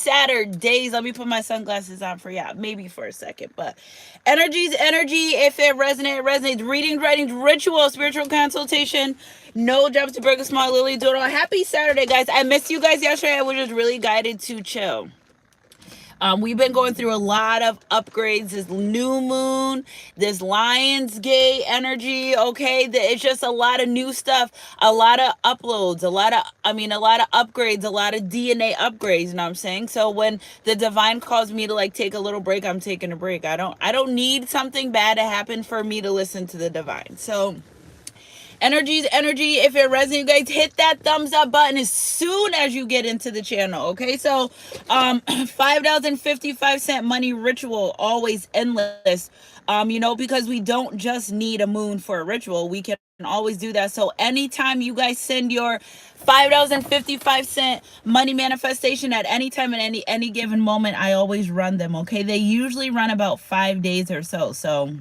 Saturdays. Let me put my sunglasses on for maybe for a second. But energy's energy. If it resonates, it resonates. Reading, writing, ritual, spiritual consultation. No jobs to break a small lily doodle. Happy Saturday, guys. I missed you guys yesterday. I was just really guided to chill. We've been going through a lot of upgrades. This new moon, this Lionsgate energy. Okay, it's just a lot of new stuff, a lot of uploads, a lot of upgrades, a lot of DNA upgrades. You know what I'm saying? So when the divine calls me to like take a little break, I'm taking a break. I don't need something bad to happen for me to listen to the divine. So energy's energy. If it resonates, you guys hit that thumbs up button as soon as you get into the channel. Okay, so $5.55 money ritual, always endless. Because we don't just need a moon for a ritual, we can always do that. So anytime you guys send your $5.55 money manifestation at any time, at any given moment, I always run them. Okay, they usually run about 5 days or so. So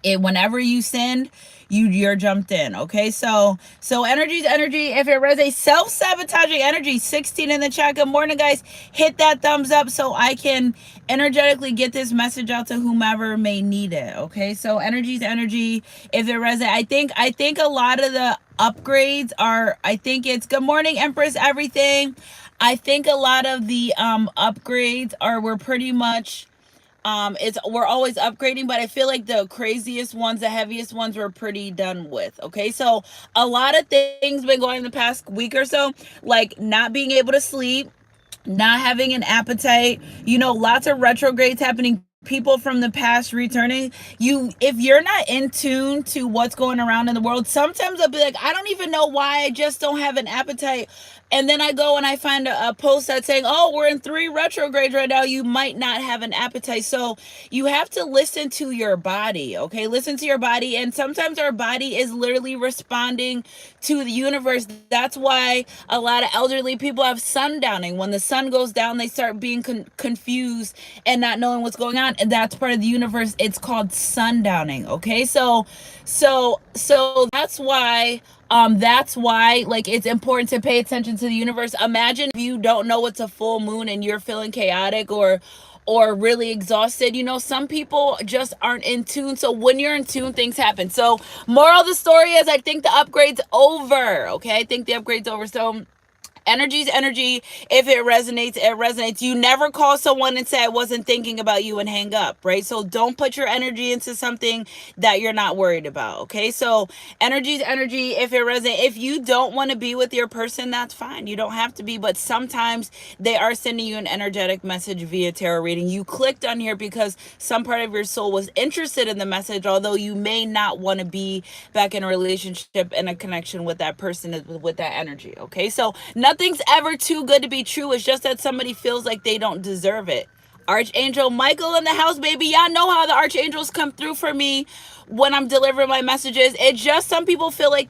whenever you send, you're jumped in. Okay, so energy's energy. If it resonates, self-sabotaging energy, 16 in the chat. Good morning, guys. Hit that thumbs up so I can energetically get this message out to whomever may need it. Okay, so energy's energy. If it resonates, I think a lot of the upgrades are, I think it's good morning, Empress, everything. I think a lot of the upgrades are, we're pretty much we're always upgrading, but I feel like the craziest ones, the heaviest ones, we're pretty done with. Okay, so a lot of things been going the past week or so, like not being able to sleep, not having an appetite, lots of retrogrades happening, people from the past returning. If you're not in tune to what's going around in the world, sometimes I'll be like, I don't even know why I just don't have an appetite. And then I go and I find a post that's saying, oh, we're in 3 retrogrades right now, you might not have an appetite. So you have to listen to your body. Okay, listen to your body. And sometimes our body is literally responding to the universe. That's why a lot of elderly people have sundowning. When the sun goes down, they start being confused and not knowing what's going on. And that's part of the universe. It's called sundowning. Okay, so that's why like it's important to pay attention to the universe. Imagine if you don't know it's a full moon and you're feeling chaotic or really exhausted. Some people just aren't in tune. So when you're in tune, things happen. So moral of the story is, I think the upgrade's over. Okay, I think the upgrade's over. So energy's energy. If it resonates, it resonates. You never call someone and say, I wasn't thinking about you, and hang up, right? So don't put your energy into something that you're not worried about. Okay, so energy's energy. If it resonates, if you don't want to be with your person, that's fine. You don't have to be, but sometimes they are sending you an energetic message via tarot reading. You clicked on here because some part of your soul was interested in the message, although you may not want to be back in a relationship and a connection with that person, with that energy. Okay, so nothing's ever too good to be true. It's just that somebody feels like they don't deserve it. Archangel Michael in the house, baby. Y'all know how the archangels come through for me when I'm delivering my messages. It's just some people feel like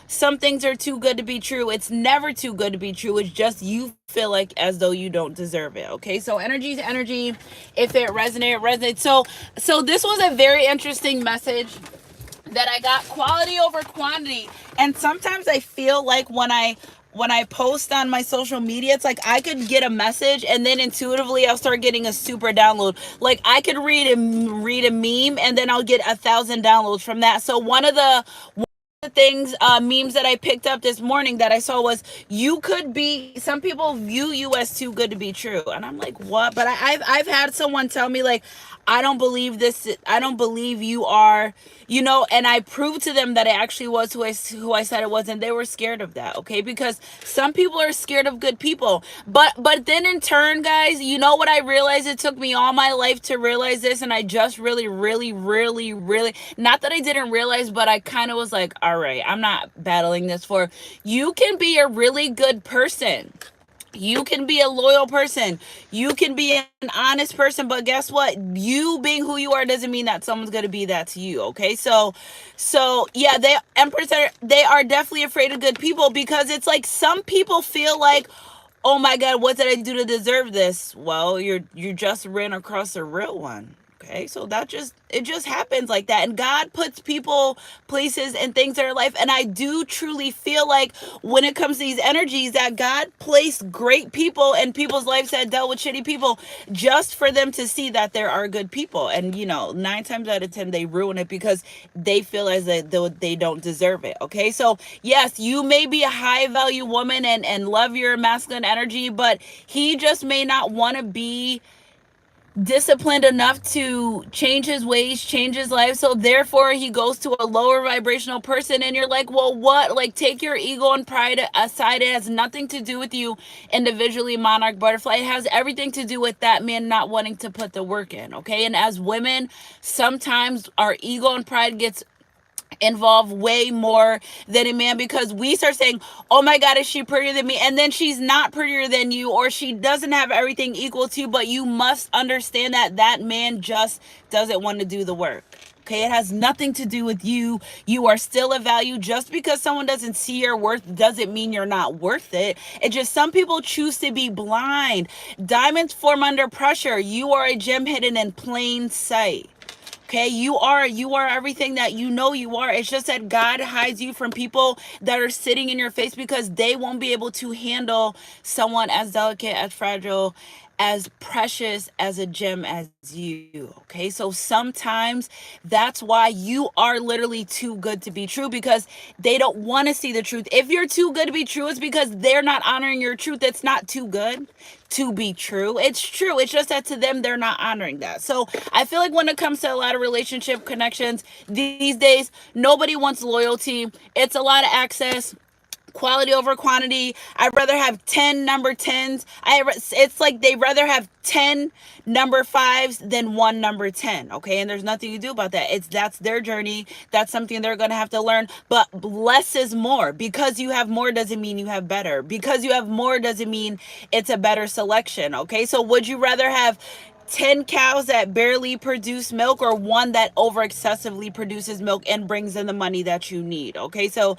some things are too good to be true. It's never too good to be true. It's just you feel like as though you don't deserve it. Okay, so energy's energy. If it resonates, it resonates. So this was a very interesting message that I got, quality over quantity. And sometimes I feel like when I post on my social media, it's like I could get a message and then intuitively I'll start getting a super download. Like I could read a meme and then I'll get 1,000 downloads from that. So one of the things, memes that I picked up this morning that I saw was, some people view you as too good to be true. And I'm like, what? But I've had someone tell me, like, I don't believe this. I don't believe you are, and I proved to them that it actually was who I said it was. And they were scared of that. Okay. Because some people are scared of good people. But then in turn, guys, you know what I realized? It took me all my life to realize this. And I just really, really, really, really, not that I didn't realize, but I kind of was like, all right, I'm not battling this for. You can be a really good person. You can be a loyal person. You can be an honest person, but guess what? You being who you are doesn't mean that someone's going to be that to you. Okay. So yeah, they are definitely afraid of good people, because it's like some people feel like, oh my God, what did I do to deserve this? Well, you just ran across a real one. Okay, so it just happens like that. And God puts people, places, and things in our life. And I do truly feel like when it comes to these energies, that God placed great people in people's lives that dealt with shitty people just for them to see that there are good people. And, 9 times out of 10, they ruin it because they feel as though they don't deserve it. Okay, so yes, you may be a high value woman and love your masculine energy, but he just may not want to be disciplined enough to change his ways, change his life. So therefore he goes to a lower vibrational person, and you're like, well, what? Like, take your ego and pride aside. It has nothing to do with you individually, monarch butterfly. It has everything to do with that man not wanting to put the work in. Okay. And as women, sometimes our ego and pride gets involve way more than a man, because we start saying, oh my god, is she prettier than me? And then she's not prettier than you, or she doesn't have everything equal to you. But you must understand that that man just doesn't want to do the work. Okay, it has nothing to do with you. You are still a value. Just because someone doesn't see your worth doesn't mean you're not worth it. It's just some people choose to be blind. Diamonds form under pressure. You are a gem hidden in plain sight. Okay, you are everything that you are. It's just that God hides you from people that are sitting in your face because they won't be able to handle someone as delicate, as fragile, as precious as a gem as you. Okay, so sometimes that's why you are literally too good to be true, because they don't want to see the truth. If you're too good to be true, it's because they're not honoring your truth. It's not too good to be true. It's true. It's just that to them, they're not honoring that. So I feel like when it comes to a lot of relationship connections these days, nobody wants loyalty. It's a lot of access, quality over quantity. I'd rather have 10 number 10s. It's like they rather have 10 number 5s than one number 10. Okay, and there's nothing you do about that. That's their journey. That's something they're going to have to learn. But less is more. Because you have more doesn't mean you have better. Because you have more doesn't mean it's a better selection. Okay, so would you rather have 10 cows that barely produce milk, or one that over excessively produces milk and brings in the money that you need? Okay, so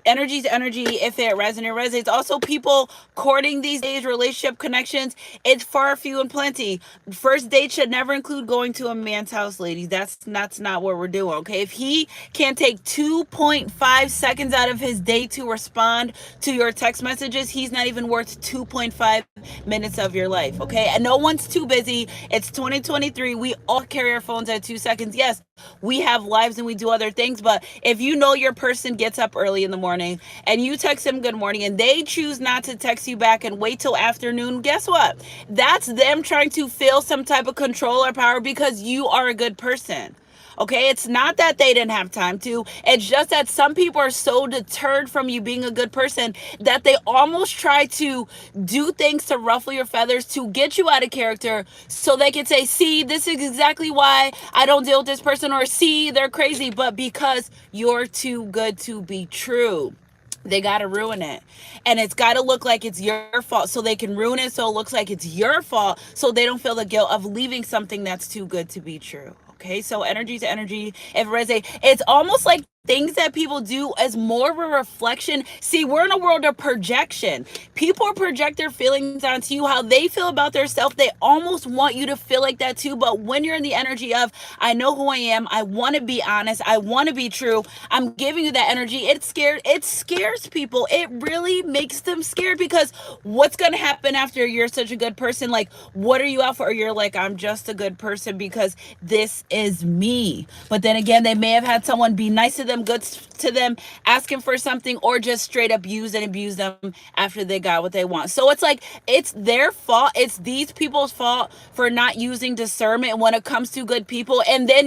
energy's energy. If it resonates. Also, people courting these days, relationship connections, it's far few and plenty. First date should never include going to a man's house, ladies. That's not what we're doing. Okay, if he can't take 2.5 seconds out of his day to respond to your text messages, he's not even worth 2.5 minutes of your life. Okay, and no one's too busy. It's 2023. We all carry our phones at 2 seconds. Yes, we have lives and we do other things, but if you know your person gets up early in the morning and you text them good morning and they choose not to text you back and wait till afternoon, guess what? That's them trying to feel some type of control or power because you are a good person. Okay, it's not that they didn't have time to. It's just that some people are so deterred from you being a good person that they almost try to do things to ruffle your feathers to get you out of character so they can say, see, this is exactly why I don't deal with this person, or see, they're crazy. But because you're too good to be true, they got to ruin it. And it's got to look like it's your fault so they can ruin it so it looks like it's your fault, so they don't feel the guilt of leaving something that's too good to be true. Okay, so energy to energy. If it resonates, it's almost like things that people do as more of a reflection. See, we're in a world of projection. People project their feelings onto you, how they feel about themselves. They almost want you to feel like that too. But when you're in the energy of, I know who I am, I want to be honest, I want to be true, I'm giving you that energy, it scares people. It really makes them scared, because what's going to happen after you're such a good person? Like, what are you out for? You're like, I'm just a good person because this is me. But then again, they may have had someone be nice to them, good to them, asking for something, or just straight up use and abuse them after they got what they want. So it's like, it's their fault. It's these people's fault for not using discernment when it comes to good people. And then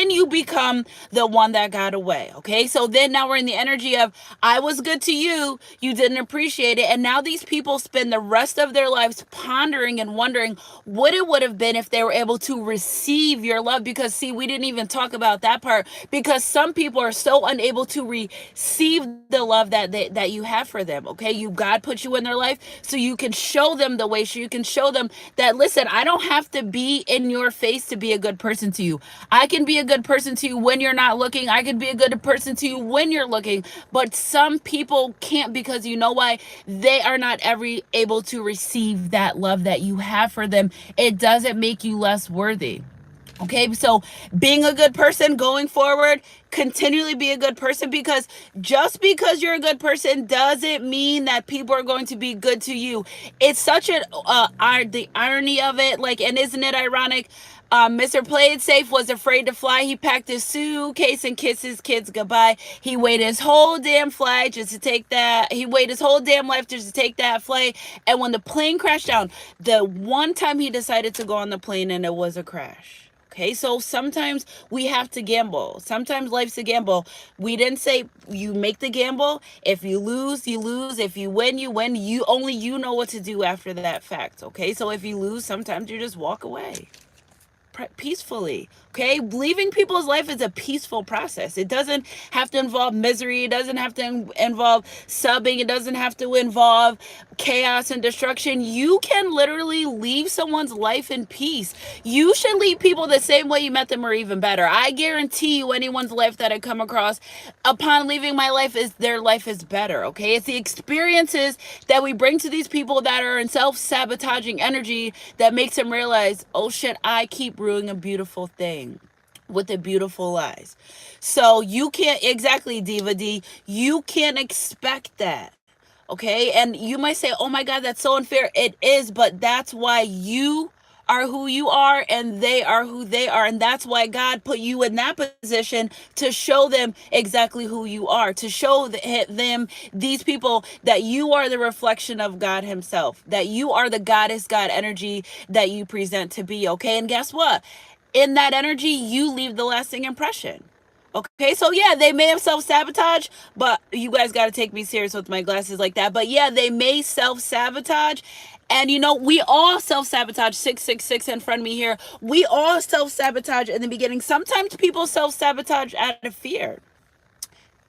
you become the one that got away. Okay, so then now we're in the energy of, I was good to you, you didn't appreciate it, and now these people spend the rest of their lives pondering and wondering what it would have been if they were able to receive your love. Because see, we didn't even talk about that part, because some people are so unable to receive the love that you have for them. Okay, God put you in their life so you can show them the way, so you can show them that, listen, I don't have to be in your face to be a good person to you. I can be a good person to you when you're not looking. I can be a good person to you when you're looking. But some people can't, because you know why? They are not ever able to receive that love that you have for them. It doesn't make you less worthy. Okay, so being a good person going forward, continually be a good person, because just because you're a good person doesn't mean that people are going to be good to you. It's such an the irony of it, like, and isn't it ironic? Mr. Play It Safe was afraid to fly. He packed his suitcase and kissed his kids goodbye. He waited his whole damn flight just to take that. He waited his whole damn life just to take that flight. And when the plane crashed down, the one time he decided to go on the plane and it was a crash. Okay, so sometimes we have to gamble. Sometimes life's a gamble. We didn't say you make the gamble. If you lose, you lose. If you win, you win. You only you know what to do after that fact. Okay, so if you lose, sometimes you just walk away peacefully. Okay, leaving people's life is a peaceful process. It doesn't have to involve misery. It doesn't have to involve subbing. It doesn't have to involve chaos and destruction. You can literally leave someone's life in peace. You should leave people the same way you met them, or even better. I guarantee you, anyone's life that I come across upon leaving my life, is their life is better. Okay, it's the experiences that we bring to these people that are in self-sabotaging energy that makes them realize, oh shit, I keep ruining a beautiful thing with the beautiful lies. So you can't, exactly, Diva D, you can't expect that. Okay, and you might say, oh my God, that's so unfair. It is, but that's why you are who you are and they are who they are. And that's why God put you in that position, to show them exactly who you are, to show them, these people, that you are the reflection of God himself, that you are the goddess God energy that you present to be. Okay, and guess what? In that energy, you leave the lasting impression. Okay, so yeah, they may have self-sabotage, but you guys got to take me serious with my glasses like that. But yeah, they may self-sabotage. And you know, we all self-sabotage. 666 in front of me here. We all self-sabotage in the beginning. Sometimes people self-sabotage out of fear,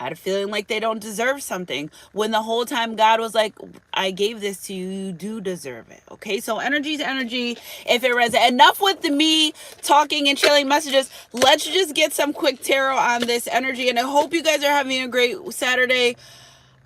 out of feeling like they don't deserve something, when the whole time God was like, I gave this to you, you do deserve it. Okay, so energy's energy. If it resonates, enough with me talking and chilling messages. Let's just get some quick tarot on this energy. And I hope you guys are having a great Saturday,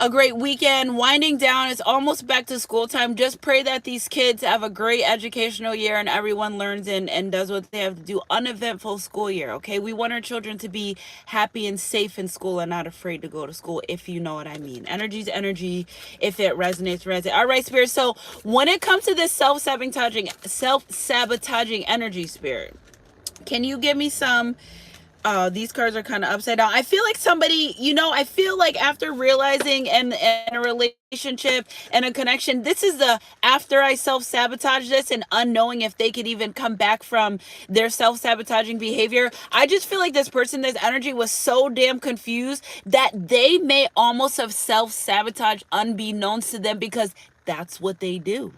a great weekend, winding down. It's almost back to school time. Just pray that these kids have a great educational year and everyone learns and does what they have to do. Uneventful school year, okay? We want our children to be happy and safe in school and not afraid to go to school, if you know what I mean. Energy's energy. If it resonates, resonate. All right, Spirit. So when it comes to this self-sabotaging energy, Spirit, can you give me some? These cards are kind of upside down. I feel like somebody, I feel like after realizing and a relationship and a connection, this is the after I self-sabotage this and unknowing if they could even come back from their self-sabotaging behavior. I just feel like this person, this energy was so damn confused that they may almost have self-sabotaged unbeknownst to them, because that's what they do.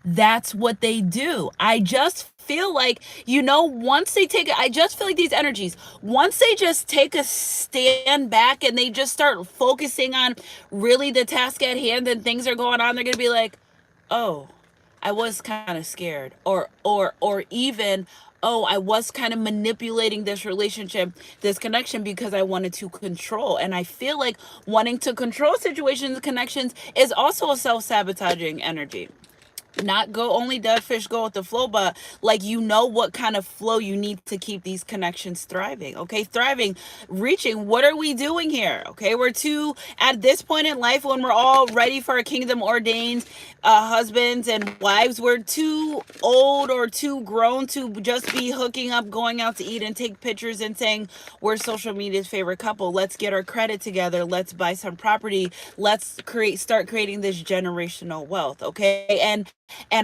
That's what they do. I just feel like, once they take it, I just feel like these energies, once they just take a stand back and they just start focusing on really the task at hand and things are going on, they're going to be like, oh, I was kind of scared. Or even, oh, I was kind of manipulating this relationship, this connection, because I wanted to control. And I feel like wanting to control situations, connections is also a self-sabotaging energy. Not go only dead fish go with the flow, but like, what kind of flow you need to keep these connections thriving. Okay, thriving, reaching. What are we doing here? Okay, we're too, at this point in life, when we're all ready for a kingdom ordained husbands and wives, we're too old or too grown to just be hooking up, going out to eat and take pictures and saying we're social media's favorite couple. Let's get our credit together. Let's buy some property. Let's start creating this generational wealth. Okay, and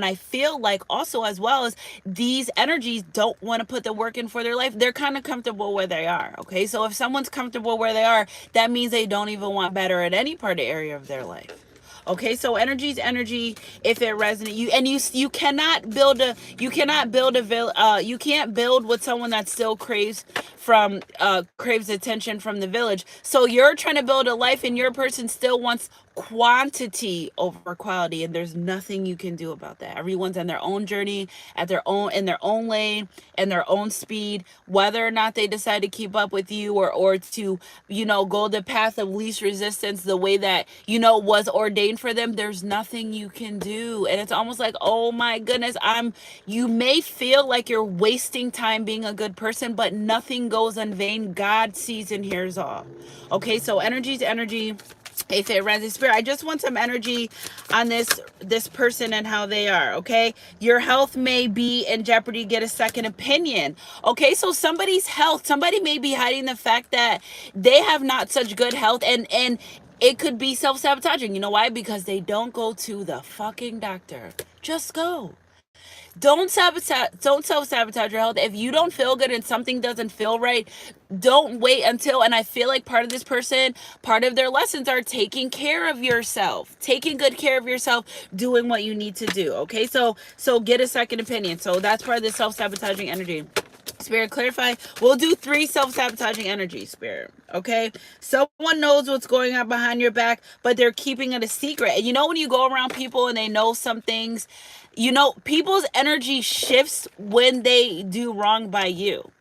I feel like also, as well, as these energies don't want to put the work in for their life. They're kind of comfortable where they are. Okay, so if someone's comfortable where they are, that means they don't even want better at any part of area of their life. Okay, so energy's energy. If it resonates, you cannot build you can't build with someone that still craves attention from the village. So you're trying to build a life and your person still wants quantity over quality, and there's nothing you can do about that. Everyone's on their own journey, at their own, in their own lane, and their own speed. Whether or not they decide to keep up with you, or to, go the path of least resistance, the way that, was ordained for them, there's nothing you can do. And it's almost like, oh my goodness, you may feel like you're wasting time being a good person, but nothing goes in vain. God sees and hears all. Okay, so energy's energy. If it runs in spirit, I just want some energy on this person and how they are. Okay, your health may be in jeopardy. Get a second opinion. Okay, so somebody's health, somebody may be hiding the fact that they have not such good health, and it could be self-sabotaging. You know why? Because they don't go to the fucking doctor. Just go. Don't self-sabotage your health. If you don't feel good and something doesn't feel right, don't wait until, and I feel like part of this person, part of their lessons are taking care of yourself, taking good care of yourself, doing what you need to do. Okay, so get a second opinion. So that's part of the self-sabotaging energy. Spirit, clarify. We'll do 3 self-sabotaging energies, Spirit. Okay? Someone knows what's going on behind your back, but they're keeping it a secret. And when you go around people and they know some things, people's energy shifts when they do wrong by you.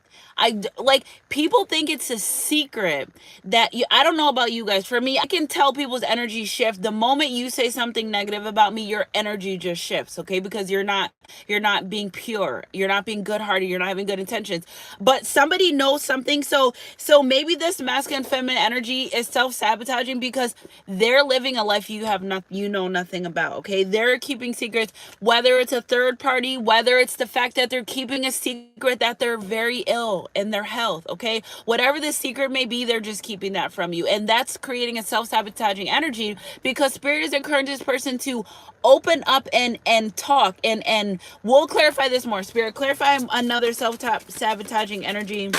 People think it's a secret that I don't know about you guys. For me, I can tell people's energy shift. The moment you say something negative about me, your energy just shifts, okay? Because you're not being pure. You're not being good-hearted. You're not having good intentions. But somebody knows something. So maybe this masculine feminine energy is self-sabotaging because they're living a life you know nothing about, okay? They're keeping secrets, whether it's a third party, whether it's the fact that they're keeping a secret that they're very ill in their health, okay? Whatever the secret may be, they're just keeping that from you. And that's creating a self-sabotaging energy, because Spirit is encouraging this person to open up and talk. And we'll clarify this more. Spirit, clarify another self-sabotaging energy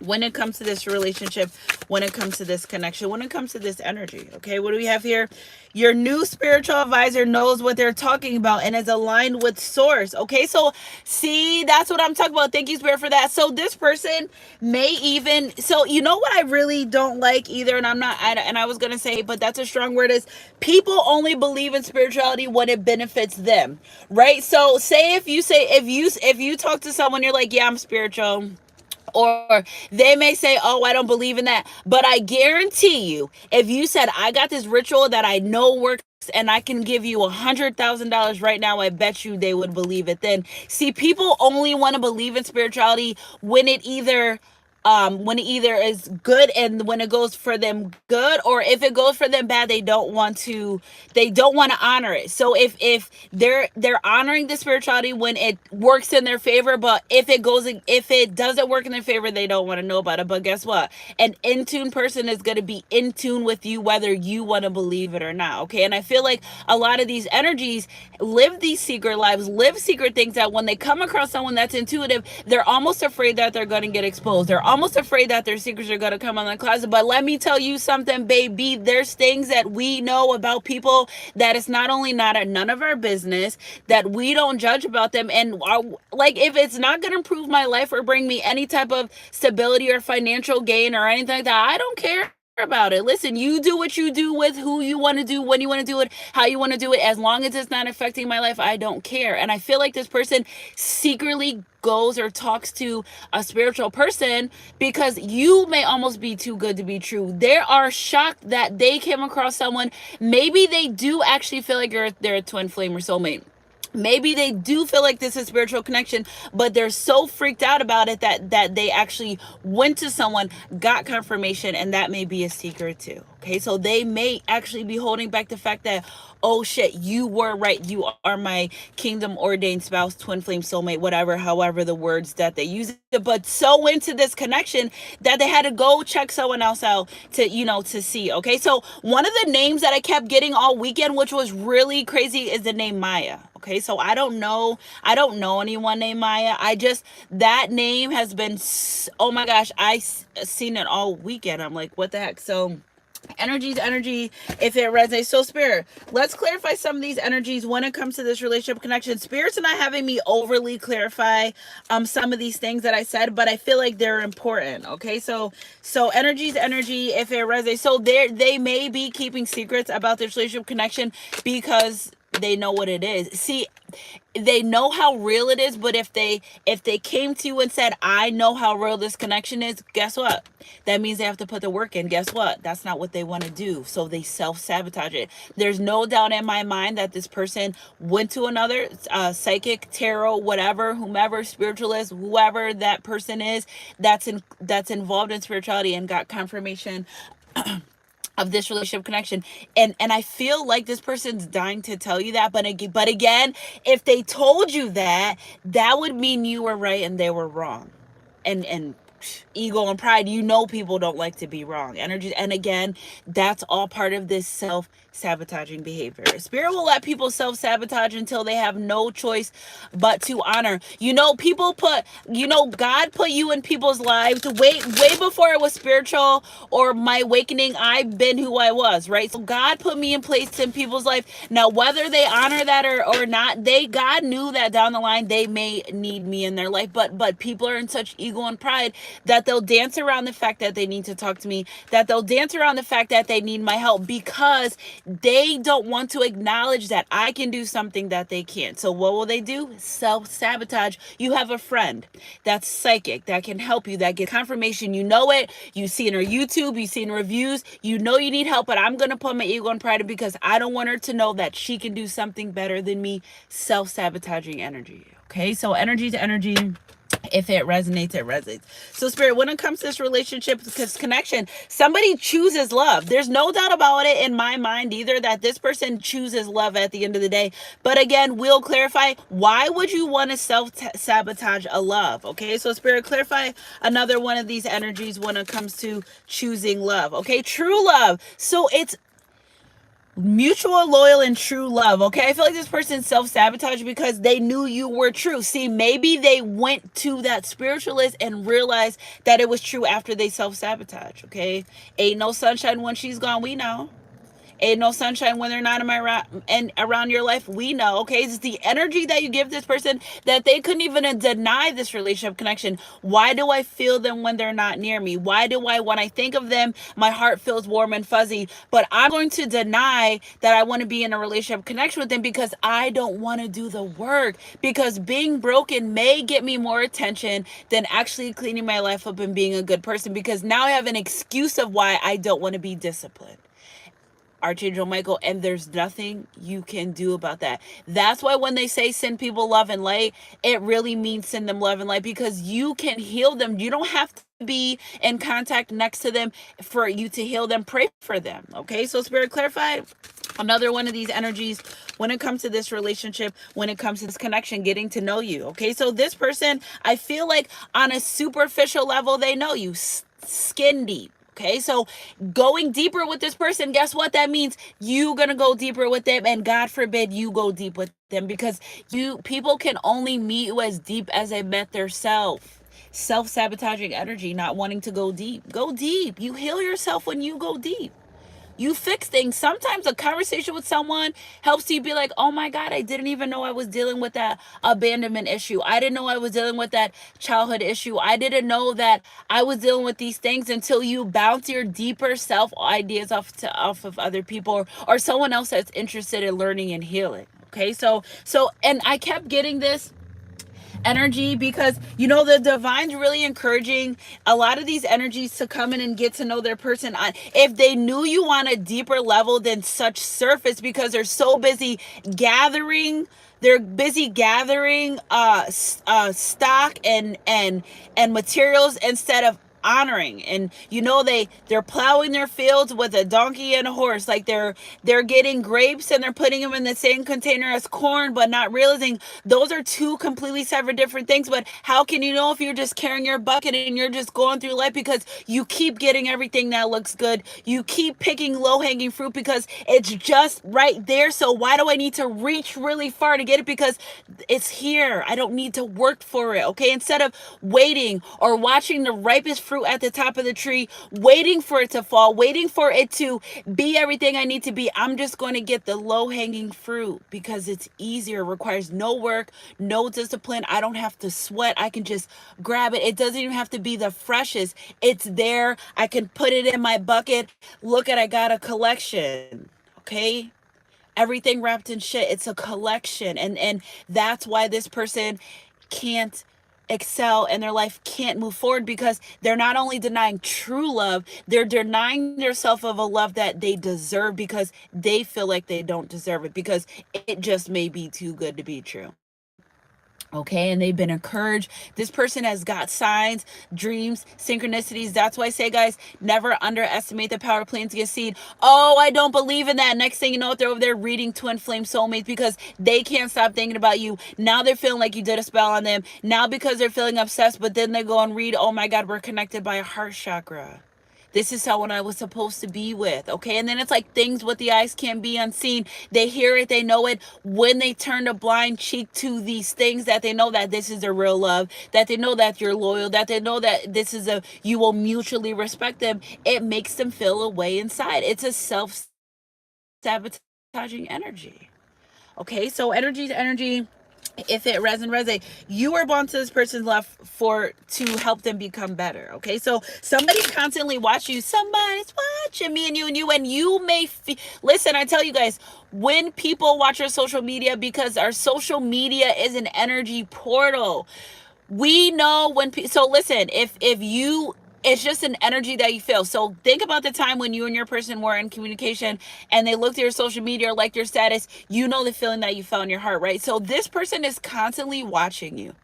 when it comes to this relationship, when it comes to this connection, when it comes to this energy. Okay, what do we have here? Your new spiritual advisor knows what they're talking about and is aligned with source. Okay, so see, that's what I'm talking about. Thank you, Spirit, for that. So this person may even, so you know what I really don't like either, and I was gonna say, but that's a strong word, is people only believe in spirituality when it benefits them, right? So say if you talk to someone, you're like, yeah, I'm spiritual. Or they may say, oh, I don't believe in that. But I guarantee you, if you said, I got this ritual that I know works and I can give you $100,000 right now, I bet you they would believe it then. See, people only want to believe in spirituality when it either is good, and when it goes for them good, or if it goes for them bad, they don't want to honor it. So if they're honoring the spirituality when it works in their favor, but if it doesn't work in their favor, they don't want to know about it. But guess what? An in tune person is going to be in tune with you whether you want to believe it or not. Okay, and I feel like a lot of these energies live these secret lives, live secret things, that when they come across someone that's intuitive, they're almost afraid that they're going to get exposed. They're almost afraid that their secrets are going to come on the closet. But let me tell you something, baby. There's things that we know about people that it's not only none of our business, that we don't judge about them. And if it's not going to improve my life or bring me any type of stability or financial gain or anything like that, I don't care about it. Listen, you do what you do with who you want to do, when you want to do it, how you want to do it. As long as it's not affecting my life, I don't care. And I feel like this person secretly goes or talks to a spiritual person because you may almost be too good to be true. They are shocked that they came across someone. Maybe they do actually feel like they're a twin flame or soulmate. Maybe they do feel like this is spiritual connection, but they're so freaked out about it that they actually went to someone, got confirmation, and that may be a secret too. Okay, so they may actually be holding back the fact that, oh shit, you were right. You are my kingdom ordained spouse, twin flame, soulmate, whatever, however the words that they use it, but so into this connection that they had to go check someone else out to see. Okay, so one of the names that I kept getting all weekend, which was really crazy, is the name Maya. Okay, so I don't know anyone named Maya. That name has been, oh my gosh, I seen it all weekend. I'm like, what the heck? So Energy's energy if it resonates. So spirit, let's clarify some of these energies when it comes to this relationship connection. Spirit's not having me overly clarify some of these things that I said, but I feel like they're important. Okay, so energy's energy if it resonates. So they may be keeping secrets about this relationship connection because they know what it is. See, they know how real it is, but if they came to you and said, I know how real this connection is, guess what? That means they have to put the work in. Guess what? That's not what they want to do. So they self-sabotage it. There's no doubt in my mind that this person went to another psychic, tarot, whatever, whomever, spiritualist, whoever that person is that's involved in spirituality and got confirmation of this relationship connection, and I feel like this person's dying to tell you that, but again, if they told you that, that would mean you were right and they were wrong. And ego and pride, people don't like to be wrong. Energy, and again, that's all part of this self-sabotaging behavior. Spirit will let people self-sabotage until they have no choice but to honor. God put you in people's lives way before it was spiritual or my awakening. I've been who I was, right? So God put me in place in people's life. Now, whether they honor that or not, God knew that down the line they may need me in their life, but people are in such ego and pride that they'll dance around the fact that they need to talk to me, that they'll dance around the fact that they need my help because they don't want to acknowledge that I can do something that they can't. So what will they do? Self-sabotage. You have a friend that's psychic, that can help you, that gets confirmation. You know it. You see in her YouTube, you see in reviews, you know you need help, but I'm going to put my ego and pride in because I don't want her to know that she can do something better than me. Self-sabotaging energy. Okay, so energy to energy. If it resonates, it resonates. So spirit, when it comes to this relationship, this connection, somebody chooses love. There's no doubt about it in my mind either that this person chooses love at the end of the day. But again, we'll clarify, why would you want to self-sabotage a love? Okay, so spirit, clarify another one of these energies when it comes to choosing love. Okay, true love. So it's mutual, loyal, and true love. Okay, I feel like this person self-sabotaged because they knew you were true. See, maybe they went to that spiritualist and realized that it was true after they self-sabotage. Okay, ain't no sunshine when she's gone, we know. Ain't no sunshine when they're not in around your life, we know. Okay, it's the energy that you give this person that they couldn't even deny this relationship connection. Why do I feel them when they're not near me? Why do when I think of them, my heart feels warm and fuzzy? But I'm going to deny that I want to be in a relationship connection with them because I don't want to do the work, because being broken may get me more attention than actually cleaning my life up and being a good person, because now I have an excuse of why I don't want to be disciplined. Archangel Michael, and there's nothing you can do about that. That's why when they say send people love and light, it really means send them love and light, because you can heal them. You don't have to be in contact next to them for you to heal them. Pray for them. Okay, so spirit, clarify another one of these energies when it comes to this relationship, when it comes to this connection, getting to know you. Okay, so this person, I feel like on a superficial level, they know you skin deep. Okay, so going deeper with this person, guess what that means? You gonna go deeper with them, and God forbid you go deep with them, because people can only meet you as deep as they met their self-sabotaging energy, not wanting to go deep. Go deep. You heal yourself when you go deep. You fix things. Sometimes a conversation with someone helps you be like, oh my God, I didn't even know I was dealing with that abandonment issue. I didn't know I was dealing with that childhood issue. I didn't know that I was dealing with these things, until you bounce your deeper self ideas off of other people, or someone else that's interested in learning and healing. Okay, so and I kept getting this energy because the divine's really encouraging a lot of these energies to come in and get to know their person on, if they knew you on a deeper level than such surface, because they're so busy gathering stock and materials instead of honoring. And they're plowing their fields with a donkey and a horse, like they're getting grapes and they're putting them in the same container as corn, but not realizing those are two completely separate different things. But how can you know if you're just carrying your bucket and you're just going through life? Because you keep getting everything that looks good, you keep picking low-hanging fruit because it's just right there. So why do I need to reach really far to get it? Because it's here. I don't need to work for it. Okay, instead of waiting or watching the ripest fruit fruit at the top of the tree, waiting for it to fall, waiting for it to be everything I need to be. I'm just going to get the low hanging fruit because it's easier, requires no work, no discipline. I don't have to sweat. I can just grab it. It doesn't even have to be the freshest. It's there. I can put it in my bucket. Look at, I got a collection. Okay? Everything wrapped in shit. It's a collection. And that's why this person can't excel and their life can't move forward, because they're not only denying true love, they're denying themselves of a love that they deserve because they feel like they don't deserve it, because it just may be too good to be true. Okay, and they've been encouraged. This person has got signs, dreams, synchronicities. That's why I say, guys, never underestimate the power of planting a seed. Oh, I don't believe in that. Next thing you know, they're over there reading twin flame soulmates because they can't stop thinking about you. Now they're feeling like you did a spell on them. Now because they're feeling obsessed, but then they go and read, oh my God, we're connected by a heart chakra. This is someone I was supposed to be with, okay? And then it's like things with the eyes can't be unseen. They hear it, they know it. When they turn a blind cheek to these things, that they know that this is a real love, that they know that you're loyal, that they know that this is a, you will mutually respect them, it makes them feel a way inside. It's a self-sabotaging energy. Okay, so energy to energy, if it resonate, you were born to this person's life for to help them become better. Okay, so somebody's constantly watching you. Somebody's watching me and you may listen. I tell you guys, when people watch our social media, because our social media is an energy portal. We know when so listen, if you, it's just an energy that you feel. So think about the time when you and your person were in communication and they looked at your social media or liked your status. You know the feeling that you felt in your heart, right? So this person is constantly watching you.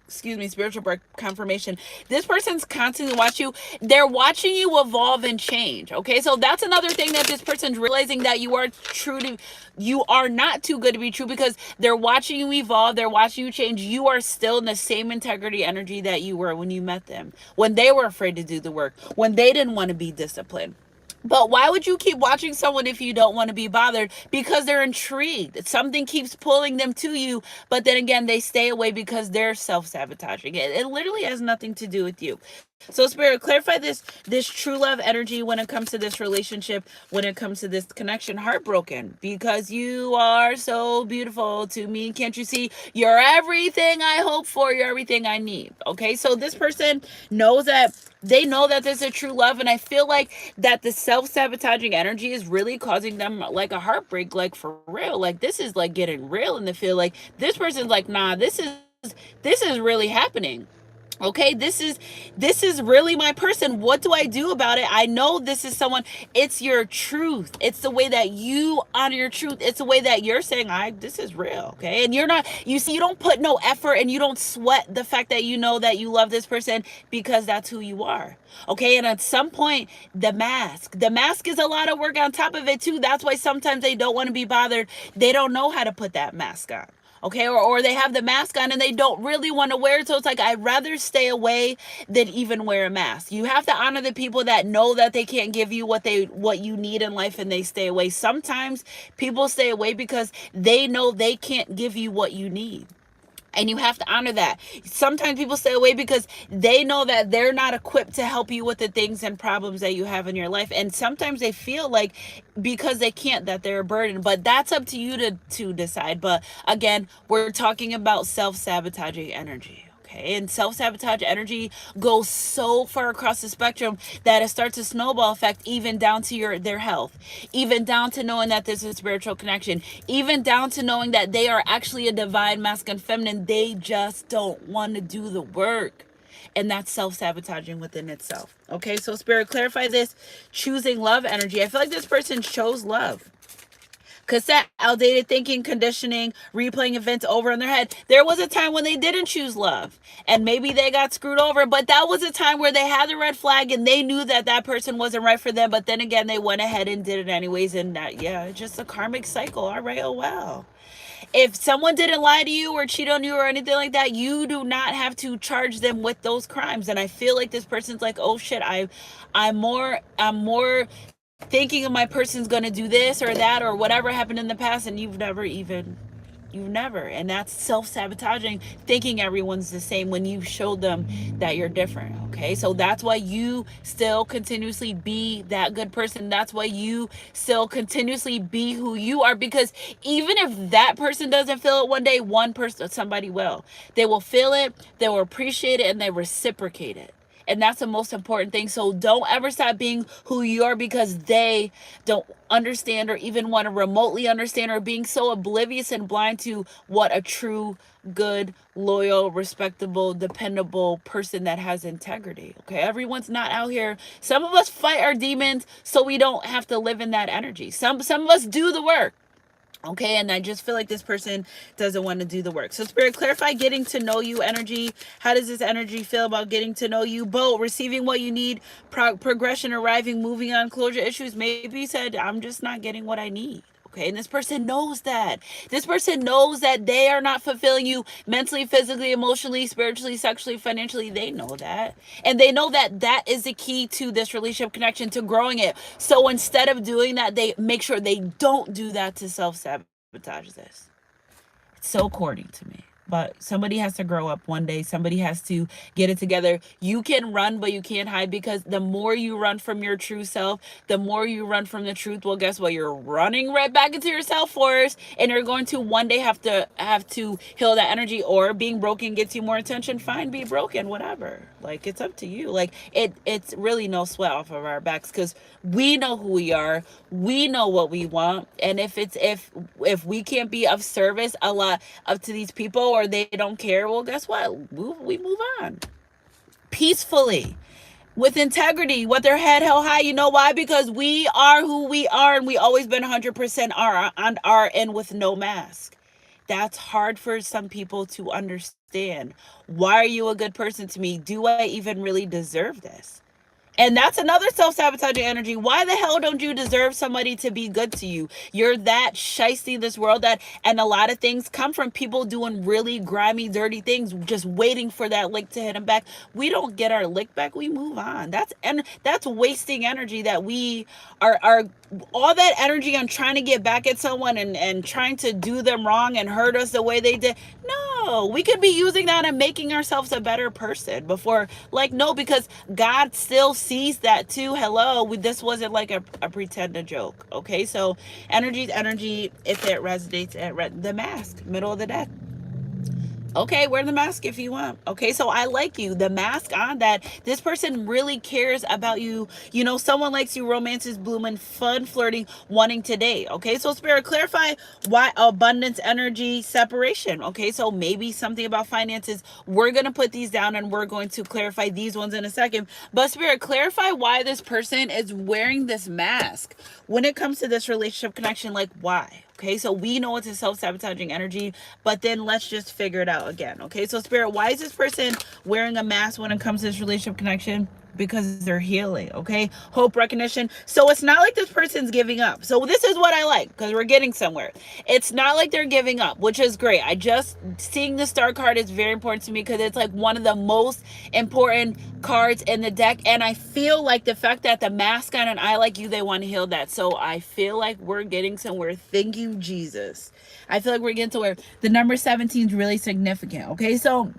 Excuse me, spiritual birth confirmation. This person's constantly watching you. They're watching you evolve and change. Okay, so that's another thing that this person's realizing, that you are true to, you are not too good to be true, because they're watching you evolve, they're watching you change. You are still in the same integrity energy that you were when you met them, when they were afraid to do the work, when they didn't want to be disciplined. But why would you keep watching someone if you don't want to be bothered? Because they're intrigued. Something keeps pulling them to you, but then again, they stay away because they're self-sabotaging. It literally has nothing to do with you. So Spirit, clarify this true love energy when it comes to this relationship, when it comes to this connection. Heartbroken because you are so beautiful to me. Can't you see? You're everything I hope for. You're everything I need. Okay, so this person knows that, they know that this is a true love, and I feel like that the self-sabotaging energy is really causing them like a heartbreak, like for real. Like this is like getting real in the feel. Like this person's like, nah, this is really happening. Okay, this is really my person. What do I do about it? I know this is someone. It's your truth. It's the way that you honor your truth. It's the way that you're saying, this is real. Okay, and you're not, you see, you don't put no effort and you don't sweat the fact that you know that you love this person, because that's who you are. Okay, and at some point, the mask is a lot of work on top of it too. That's why sometimes they don't want to be bothered. They don't know how to put that mask on. Okay, or they have the mask on and they don't really want to wear it. So it's like, I'd rather stay away than even wear a mask. You have to honor the people that know that they can't give you what you need in life, and they stay away. Sometimes people stay away because they know they can't give you what you need. And you have to honor that. Sometimes people stay away because they know that they're not equipped to help you with the things and problems that you have in your life. And sometimes they feel like because they can't, that they're a burden. But that's up to you to decide. But again, we're talking about self-sabotaging energy. Okay, and self-sabotage energy goes so far across the spectrum that it starts a snowball effect, even down to their health, even down to knowing that this is a spiritual connection, even down to knowing that they are actually a divine masculine feminine. They just don't want to do the work. And that's self-sabotaging within itself. Okay, so Spirit, clarify this choosing love energy. I feel like this person chose love. Cassette, outdated thinking, conditioning, replaying events over in their head. There was a time when they didn't choose love, and maybe they got screwed over, but that was a time where they had the red flag and they knew that that person wasn't right for them, but then again, they went ahead and did it anyways, and that, yeah, it's just a karmic cycle. All right, oh well. If someone didn't lie to you or cheat on you or anything like that, you do not have to charge them with those crimes. And I feel like this person's like, oh shit, I'm more thinking of my person's gonna do this or that or whatever happened in the past, and you've never even You've never. And that's self-sabotaging, thinking everyone's the same when you showed them that you're different. Okay. So that's why you still continuously be that good person. That's why you still continuously be who you are. Because even if that person doesn't feel it one day, one person, somebody will. They will feel it, they will appreciate it, and they reciprocate it. And that's the most important thing. So don't ever stop being who you are because they don't understand or even want to remotely understand, or being so oblivious and blind to what a true, good, loyal, respectable, dependable person that has integrity. Okay. Everyone's not out here. Some of us fight our demons so we don't have to live in that energy. Some of us do the work. Okay, and I just feel like this person doesn't want to do the work. So Spirit, clarify getting to know you energy. How does this energy feel about getting to know you? Both receiving what you need, progression, arriving, moving on, closure issues. Maybe you said, I'm just not getting what I need. Okay, and this person knows that. This person knows that they are not fulfilling you mentally, physically, emotionally, spiritually, sexually, financially. They know that. And they know that that is the key to this relationship connection, to growing it. So instead of doing that, they make sure they don't do that to self-sabotage this. It's so corny to me. But somebody has to grow up one day. Somebody has to get it together. You can run, but you can't hide, because the more you run from your true self, the more you run from the truth. Well, guess what? You're running right back into your self force, and you're going to one day have to heal that energy. Or being broken gets you more attention. Fine, be broken, whatever. Like, it's up to you. Like, it's really no sweat off of our backs, because we know who we are. We know what we want. And if we can't be of service a lot up to these people, or they don't care, well, guess what? We move on peacefully, with integrity, with their head held high. You know why? Because we are who we are, and we always been 100% are and with no mask. That's hard for some people to understand. Why are you a good person to me? Do I even really deserve this? And that's another self-sabotaging energy. Why the hell don't you deserve somebody to be good to you? You're that shisty in this world, that, and a lot of things come from people doing really grimy, dirty things, just waiting for that lick to hit them back. We don't get our lick back. We move on. That's wasting energy that we are all that energy on trying to get back at someone and trying to do them wrong and hurt us the way they did. No, we could be using that and making ourselves a better person before, like, no, because God still sees that too. Hello, this wasn't like a pretend joke. Okay, so energy's energy. If it resonates at the mask, middle of the deck. Okay, wear the mask if you want. Okay, so I like you. The mask on, that this person really cares about you. You know, someone likes you, romance is blooming, fun, flirting, wanting to date. Okay, so Spirit, clarify why abundance, energy, separation. Okay, so maybe something about finances. We're going to put these down and we're going to clarify these ones in a second. But Spirit, clarify why this person is wearing this mask when it comes to this relationship connection. Like, why? Okay, so we know it's a self-sabotaging energy, but then let's just figure it out again. Okay, so Spirit, why is this person wearing a mask when it comes to this relationship connection? Because they're healing. Okay, hope, recognition. So it's not like this person's giving up. So this is what I like, because we're getting somewhere. It's not like they're giving up, which is great. Seeing the star card is very important to me, because it's like one of the most important cards in the deck. And I feel like the fact that the mask on and I like you, they want to heal that. So I feel like we're getting somewhere. Thank you, Jesus. I feel like we're getting somewhere. The number 17 is really significant. Okay, so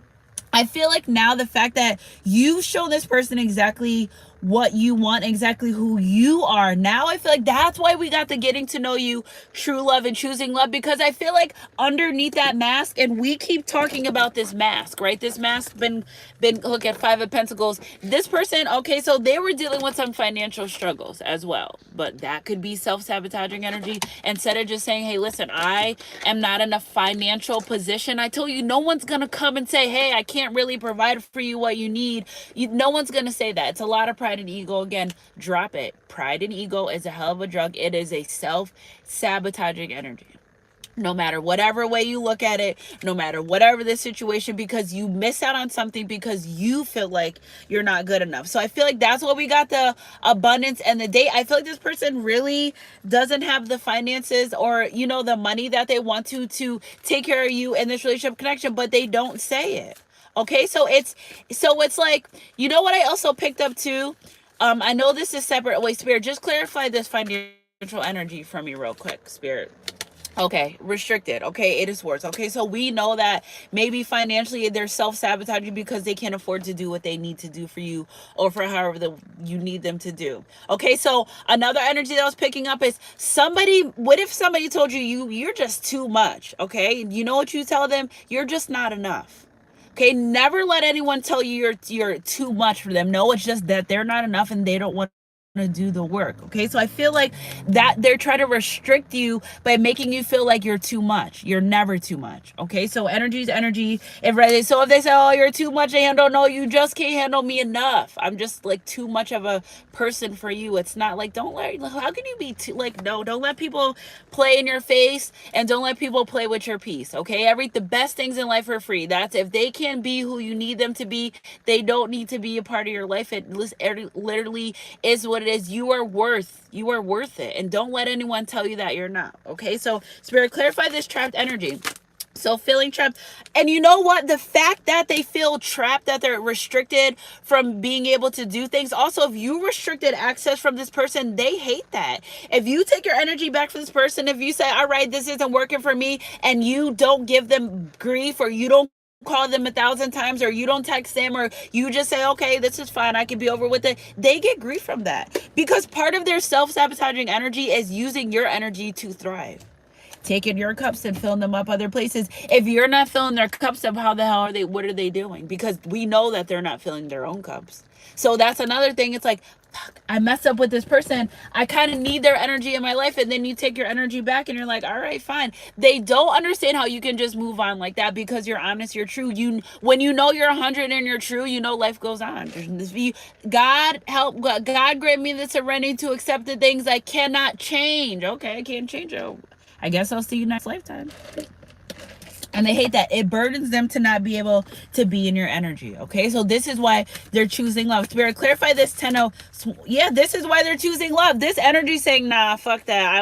I feel like now the fact that you show this person exactly what you want, exactly who you are. Now I feel like that's why we got the getting to know you, true love, and choosing love, because I feel like underneath that mask, and we keep talking about this mask, right? This mask been look at 5 of Pentacles. This person, okay, so they were dealing with some financial struggles as well, but that could be self-sabotaging energy. Instead of just saying, hey, listen, I am not in a financial position. I told you, no one's gonna come and say, hey, I can't really provide for you what you need. No one's gonna say that. It's a lot of pride and ego. Again, drop it. Pride and ego is a hell of a drug. It is a self-sabotaging energy. No matter whatever way you look at it, no matter whatever the situation, because you miss out on something because you feel like you're not good enough. So I feel like that's what we got, the abundance and the date. I feel like this person really doesn't have the finances or, you know, the money that they want to take care of you in this relationship connection, but they don't say it. Okay, so it's like, you know what I also picked up too? I know this is separate. Wait, Spirit, just clarify this financial energy for me real quick, Spirit. Okay, restricted. Okay, it is worse. Okay, so we know that maybe financially they're self-sabotaging because they can't afford to do what they need to do for you or for however you need them to do. Okay, so another energy that I was picking up is somebody, what if somebody told you you're just too much? Okay, you know what you tell them? You're just not enough. Okay, never let anyone tell you you're too much for them. No, it's just that they're not enough and they don't want to do the work. Okay, so I feel like that they're trying to restrict you by making you feel like you're too much. You're never too much. Okay, so energy is energy. So if they say, "Oh, you're too much to handle," no, you just can't handle me enough. I'm just like too much of a person for you. It's not like, don't let, how can you be too, like, no, don't let people play in your face and don't let people play with your peace. Okay, the best things in life are free. That's if they can't be who you need them to be, they don't need to be a part of your life. It literally is what it is. You are worth it, and don't let anyone tell you that you're not. Okay, so spirit, clarify this trapped energy. So feeling trapped. And you know what? The fact that they feel trapped, that they're restricted from being able to do things. Also, if you restricted access from this person, they hate that. If you take your energy back from this person, if you say, all right, this isn't working for me, and you don't give them grief, or you don't call them 1,000 times, or you don't text them, or you just say, okay, this is fine, I can be over with it, they get grief from that. Because part of their self-sabotaging energy is using your energy to thrive, taking your cups and filling them up other places. If you're not filling their cups up, how the hell are they, what are they doing? Because we know that they're not filling their own cups. So that's another thing. It's like, fuck, I messed up with this person, I kind of need their energy in my life, and then you take your energy back and you're like, all right, fine. They don't understand how you can just move on like that, because you're honest, you're true. You, when you know you're 100 and you're true, you know life goes on. God grant me the serenity to accept the things I cannot change. Okay, I can't change it. I guess I'll see you next lifetime. And they hate that. It burdens them to not be able to be in your energy. Okay, so this is why they're choosing love. Spirit, clarify this 10-0. Yeah, this is why they're choosing love. This energy saying, nah, fuck that. I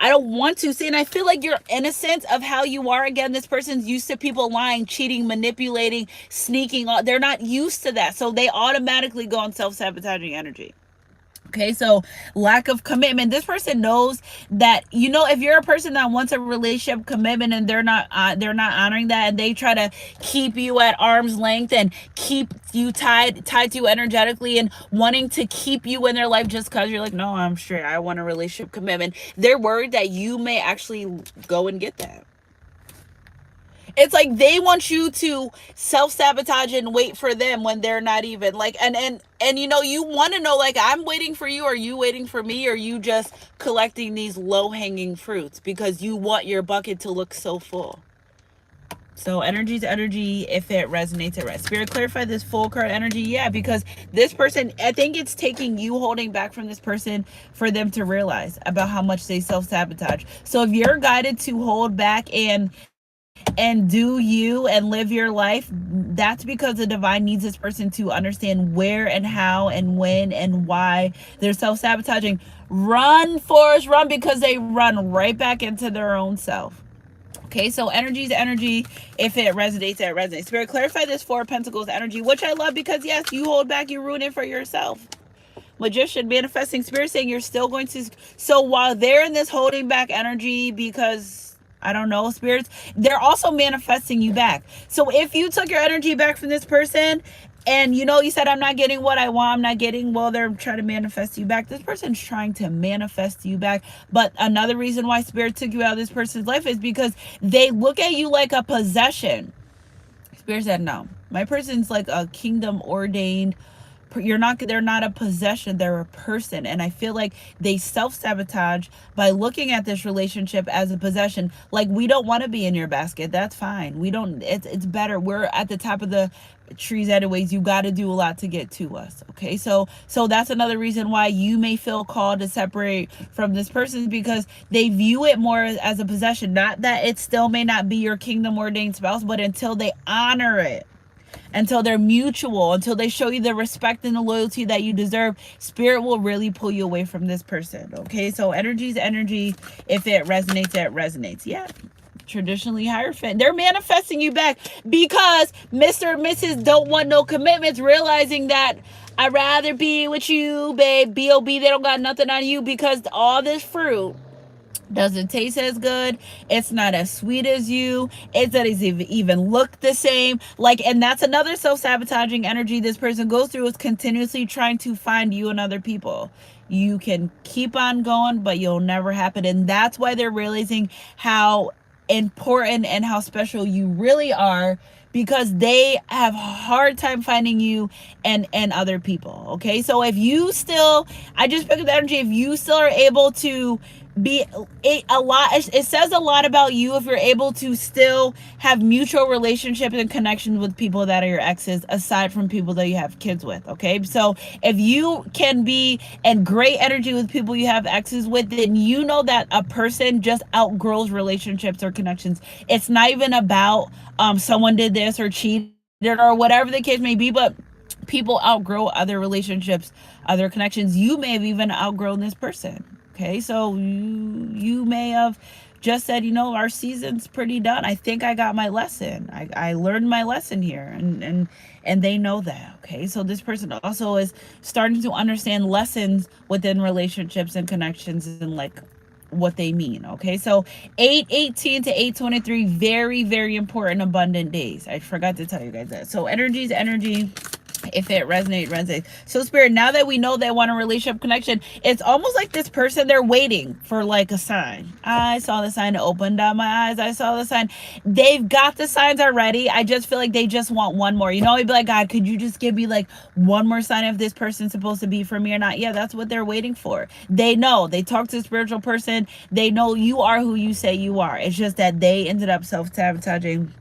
don't want to. See, and I feel like your innocence of how you are, again, this person's used to people lying, cheating, manipulating, sneaking. They're not used to that. So they automatically go on self-sabotaging energy. Okay, so lack of commitment. This person knows that, if you're a person that wants a relationship commitment and they're not honoring that, and they try to keep you at arm's length and keep you tied to you energetically, and wanting to keep you in their life just because you're like, no, I'm straight, I want a relationship commitment. They're worried that you may actually go and get that. It's like they want you to self-sabotage and wait for them when they're not even like, and you want to know, like, I'm waiting for you, are you waiting for me, or are you just collecting these low-hanging fruits because you want your bucket to look so full? So energy to energy, if it resonates, it resonates. Spirit, clarify this full card energy. Yeah, because this person, I think it's taking you holding back from this person for them to realize about how much they self-sabotage. So if you're guided to hold back and do you and live your life, that's because the divine needs this person to understand where and how and when and why they're self-sabotaging. Run, Forrest, run, because they run right back into their own self. Okay, so energy is energy. If it resonates, it resonates. Spirit, clarify this Four of Pentacles energy, which I love, because yes, you hold back, you ruin it for yourself. Magician, manifesting spirit, saying you're still going to. So while they're in this holding back energy, because I don't know, spirits, they're also manifesting you back. So if you took your energy back from this person, and you said, I'm not getting what I want, I'm not getting, well, they're trying to manifest you back. This person's trying to manifest you back. But another reason why spirit took you out of this person's life is because they look at you like a possession. Spirit said, no, my person's like a kingdom ordained. They're not a possession, they're a person. And I feel like they self-sabotage by looking at this relationship as a possession. Like, we don't want to be in your basket, that's fine, we don't, it's better, we're at the top of the trees anyways, you got to do a lot to get to us. Okay, so that's another reason why you may feel called to separate from this person, because they view it more as a possession. Not that it still may not be your kingdom ordained spouse, but until they honor it, until they're mutual, until they show you the respect and the loyalty that you deserve, spirit will really pull you away from this person. Okay, so energy is energy. If it resonates, it resonates. Yeah, traditionally Hierophant, they're manifesting you back because Mr. and Mrs. don't want no commitments, realizing that I'd rather be with you, babe. B.O.B. They don't got nothing on you, because all this fruit Doesn't taste as good. It's not as sweet as you. It doesn't even look the same. Like, and that's another self-sabotaging energy this person goes through, is continuously trying to find you and other people. You can keep on going, but you'll never happen. And that's why they're realizing how important and how special you really are, because they have a hard time finding you and other people. Okay, so if you still, I just picked up the energy, if you still are able to be a lot, it says a lot about you if you're able to still have mutual relationships and connections with people that are your exes, aside from people that you have kids with. Okay, so if you can be in great energy with people you have exes with, then you know that a person just outgrows relationships or connections. It's not even about someone did this or cheated or whatever the case may be, but people outgrow other relationships, other connections. You may have even outgrown this person. Okay, so you may have just said, our season's pretty done. I think I got my lesson. I learned my lesson here, and they know that. Okay, so this person also is starting to understand lessons within relationships and connections, and like what they mean. Okay, so 8/18 to 8/23, very, very important abundant days. I forgot to tell you guys that. So energy is energy. If it resonates. So spirit, now that we know they want a relationship connection, it's almost like this person, they're waiting for like a sign. I saw the sign, opened up my eyes, I saw the sign. They've got the signs already. I just feel like they just want one more. You'd be like, God, could you just give me like one more sign if this person's supposed to be for me or not? Yeah, that's what they're waiting for. They know. They talk to a spiritual person. They know you are who you say you are. It's just that they ended up self-sabotaging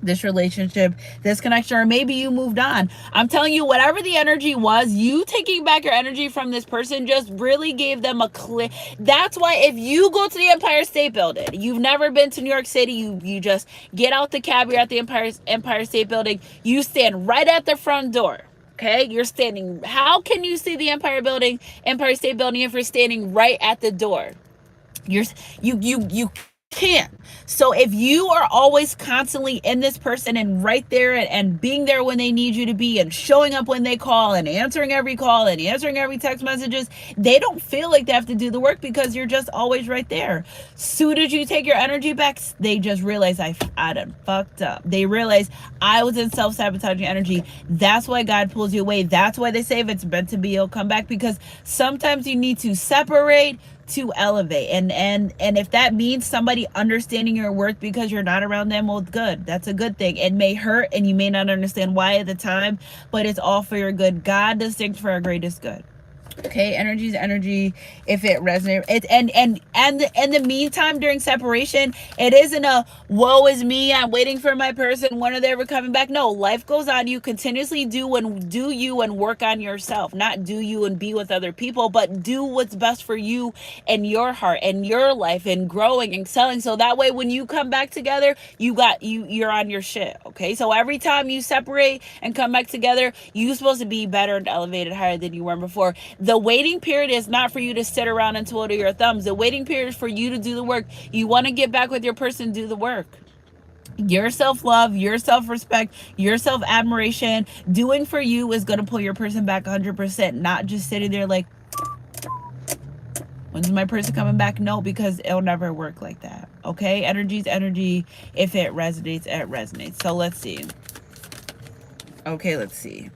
this relationship, this connection, or maybe you moved on. I'm telling you, whatever the energy was, you taking back your energy from this person just really gave them a clear. That's why if you go to the Empire State Building, you've never been to New York City, you just get out the cab, you're at the Empire State Building, you stand right at the front door. Okay, you're standing. How can you see the Empire State Building, if you're standing right at the door? You can't. So if you are always constantly in this person and right there, and being there when they need you to be, and showing up when they call, and answering every call and answering every text messages, they don't feel like they have to do the work because you're just always right there. Soon as you take your energy back, they just realize I done fucked up. They realize I was in self-sabotaging energy. That's why God pulls you away. That's why they say if it's meant to be, it'll come back, because sometimes you need to separate to elevate, and if that means somebody understanding your worth because you're not around them, well, good. That's a good thing. It may hurt and you may not understand why at the time, but it's all for your good. God does things for our greatest good. Okay, energy is energy. If it resonates, it and in the meantime, during separation, it isn't a woe is me, I'm waiting for my person, when are they ever coming back? No, life goes on. You continuously do you and work on yourself. Not do you and be with other people, but do what's best for you and your heart and your life, and growing and excelling. So that way, when you come back together, you're on your shit. Okay, so every time you separate and come back together, you're supposed to be better and elevated higher than you were before. The waiting period is not for you to sit around and twiddle your thumbs. The waiting period is for you to do the work. You want to get back with your person, do the work. Your self-love, your self-respect, your self-admiration, doing for you is going to pull your person back 100%, not just sitting there like, when's my person coming back? No, because it'll never work like that. Okay, energy's energy. If it resonates, it resonates. So let's see. Okay, let's see.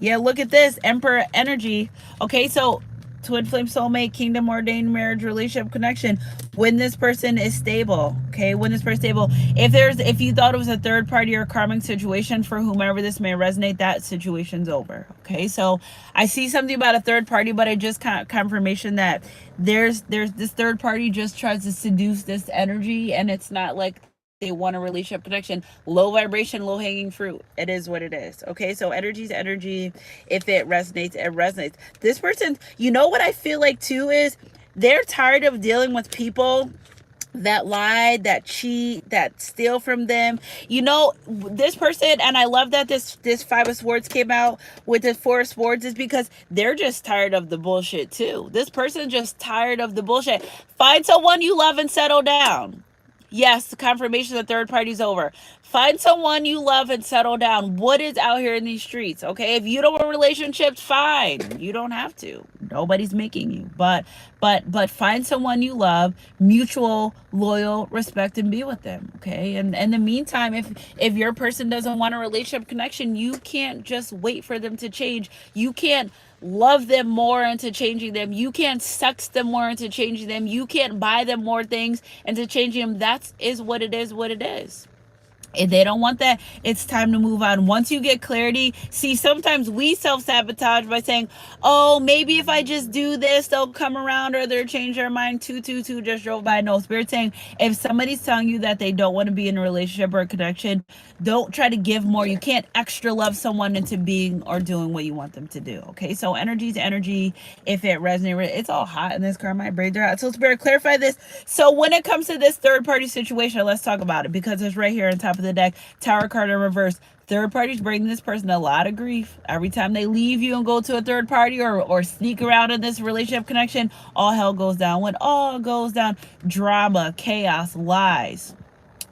Yeah, look at this. Emperor energy. Okay, so twin flame soulmate, kingdom ordained marriage, relationship connection. When this person is stable. Okay, when this person is stable. If you thought it was a third party or karmic situation, for whomever this may resonate, that situation's over. Okay, so I see something about a third party, but I just got confirmation that there's this third party just tries to seduce this energy, and it's not like they want a relationship connection. Low vibration, low hanging fruit. It is what it is. Okay, so energy's energy. If it resonates, it resonates. This person, what I feel like too is they're tired of dealing with people that lie, that cheat, that steal from them. This person, and I love that this Five of Swords came out with the Four of Swords, is because they're just tired of the bullshit too. This person's just tired of the bullshit. Find someone you love and settle down. Yes, the confirmation the third party's over. Find someone you love and settle down. What is out here in these streets? Okay, if you don't want relationships, fine. You don't have to. Nobody's making you. But find someone you love, mutual, loyal, respect, and be with them. Okay. And in the meantime, if your person doesn't want a relationship connection, you can't just wait for them to change. You can't love them more into changing them. You can't sex them more into changing them. You can't buy them more things into changing them. That is what it is, what it is. If they don't want that, it's time to move on. Once you get clarity, see, sometimes we self-sabotage by saying, oh, maybe if I just do this, they'll come around or they'll change their mind. 222 just drove by. No, Spirit saying, if somebody's telling you that they don't want to be in a relationship or a connection, don't try to give more. You can't extra love someone into being or doing what you want them to do. Okay, so energy to energy, if it resonates, it's all hot in this car. My braids are hot. So Spirit, clarify this. So when it comes to this third party situation, let's talk about it, because it's right here on top of the deck. Tower card in reverse. Third parties bringing this person a lot of grief. Every time they leave you and go to a third party or sneak around in this relationship connection, all hell goes down. When all goes down, drama, chaos, lies,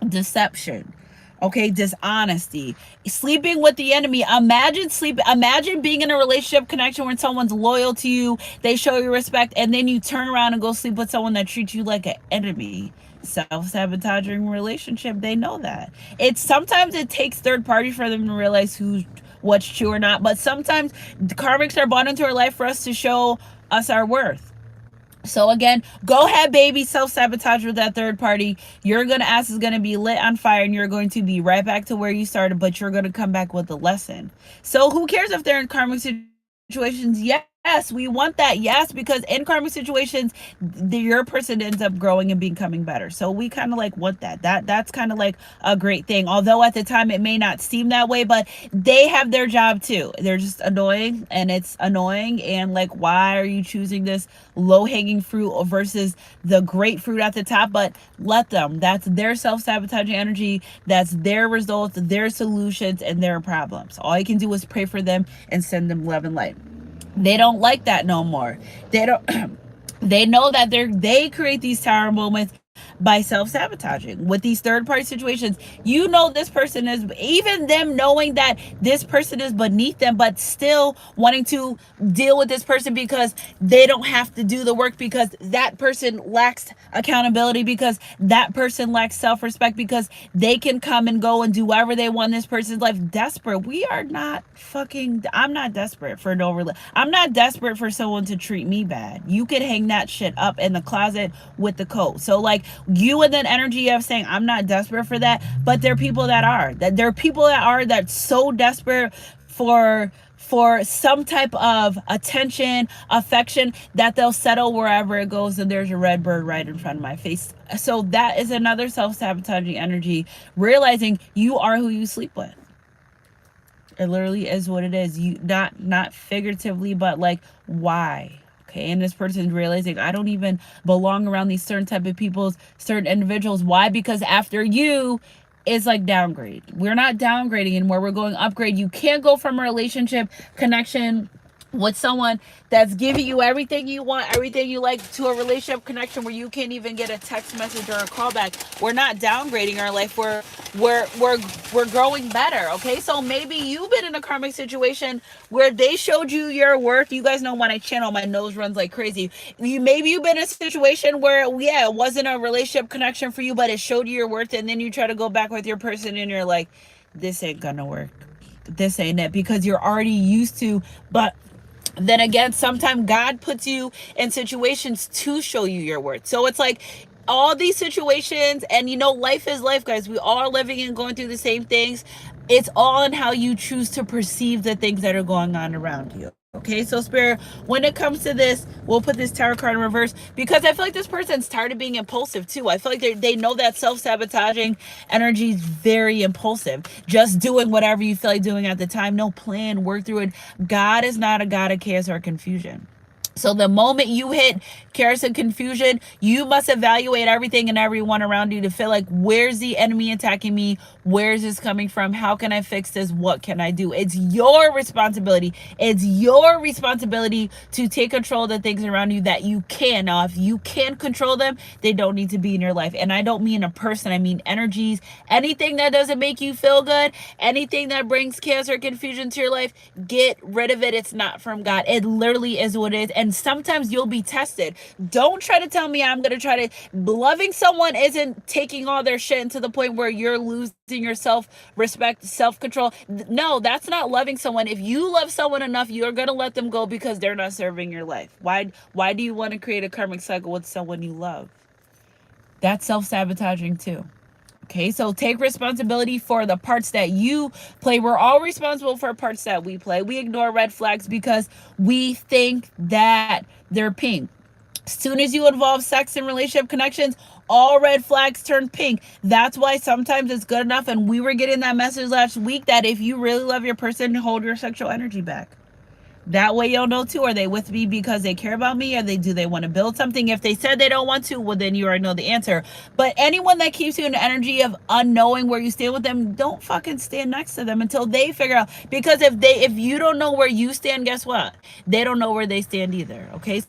deception, okay, dishonesty, sleeping with the enemy. Imagine being in a relationship connection where someone's loyal to you, they show you respect, and then you turn around and go sleep with someone that treats you like an enemy. Self-sabotaging relationship. They know that. It's sometimes it takes third party for them to realize what's true or not, but sometimes the karmics are brought into our life for us to show us our worth. So again, go ahead, baby, self-sabotage with that third party. Your ass is going to be lit on fire, and you're going to be right back to where you started, but you're going to come back with a lesson. So who cares if they're in karmic situations? Yes, we want that. Yes, because in karmic situations, your person ends up growing and becoming better. So we kind of like want that. That's kind of like a great thing. Although at the time it may not seem that way, but they have their job too. They're just annoying, and it's annoying. And like, why are you choosing this low-hanging fruit versus the great fruit at the top? But let them. That's their self-sabotaging energy. That's their results, their solutions, and their problems. All you can do is pray for them and send them love and light. They don't like that no more. They don't. They know that they create these tower moments by self-sabotaging with these third-party situations. You know, this person is, even them knowing that this person is beneath them, but still wanting to deal with this person because they don't have to do the work, because that person lacks accountability, because that person lacks self-respect, because they can come and go and do whatever they want in this person's life. Desperate. We are not fucking, I'm not desperate for I'm not desperate for someone to treat me bad. You could hang that shit up in the closet with the coat. So like, you and that energy of saying, I'm not desperate for that, but there are people that are. That there are people that are that's so desperate for some type of attention, affection, that they'll settle wherever it goes, and there's a red bird right in front of my face. So that is another self-sabotaging energy, realizing you are who you sleep with. It literally is what it is. You not figuratively, but like, why? Okay, and this person's realizing, I don't even belong around these certain type of people, certain individuals. Why? Because after you, it's like downgrade. We're not downgrading anymore. We're going upgrade. You can't go from a relationship connection with someone that's giving you everything you want, everything you like, to a relationship connection where you can't even get a text message or a call back. We're not downgrading our life. We're growing better. Okay, so maybe you've been in a karmic situation where they showed you your worth. You guys know when I channel, my nose runs like crazy. Maybe you've been in a situation where, yeah, it wasn't a relationship connection for you, but it showed you your worth, and then you try to go back with your person and you're like, this ain't gonna work. This ain't it, because you're already used to. But then again, sometimes God puts you in situations to show you your worth. So it's like all these situations, and you know, life is life, guys. We all are living and going through the same things. It's all in how you choose to perceive the things that are going on around you. Okay, so Spirit, when it comes to this, we'll put this tarot card in reverse, because I feel like this person's tired of being impulsive too. I feel like they know that self-sabotaging energy is very impulsive. Just doing whatever you feel like doing at the time. No plan, work through it. God is not a God of chaos or confusion. So the moment you hit chaos and confusion, you must evaluate everything and everyone around you to feel like, where's the enemy attacking me? Where's this coming from? How can I fix this? What can I do? It's your responsibility. It's your responsibility to take control of the things around you that you can. Now, if you can control them, they don't need to be in your life. And I don't mean a person. I mean energies. Anything that doesn't make you feel good, anything that brings chaos or confusion to your life, get rid of it. It's not from God. It literally is what it is. And and sometimes you'll be tested. Don't try to tell me I'm going to try to, loving someone isn't taking all their shit into the point where you're losing your self-respect, self-control. No, that's not loving someone. If you love someone enough, you're going to let them go because they're not serving your life. Why do you want to create a karmic cycle with someone you love? That's self-sabotaging too. Okay, so take responsibility for the parts that you play. We're all responsible for parts that we play. We ignore red flags because we think that they're pink. As soon as you involve sex and relationship connections, all red flags turn pink. That's why sometimes it's good enough. And we were getting that message last week that if you really love your person, hold your sexual energy back. That way you'll know too, are they with me because they care about me, or do they want to build something? If they said they don't want to, well, then you already know the answer. But anyone that keeps you in the energy of unknowing where you stand with them, don't fucking stand next to them until they figure out. Because if you don't know where you stand, guess what? They don't know where they stand either. Okay.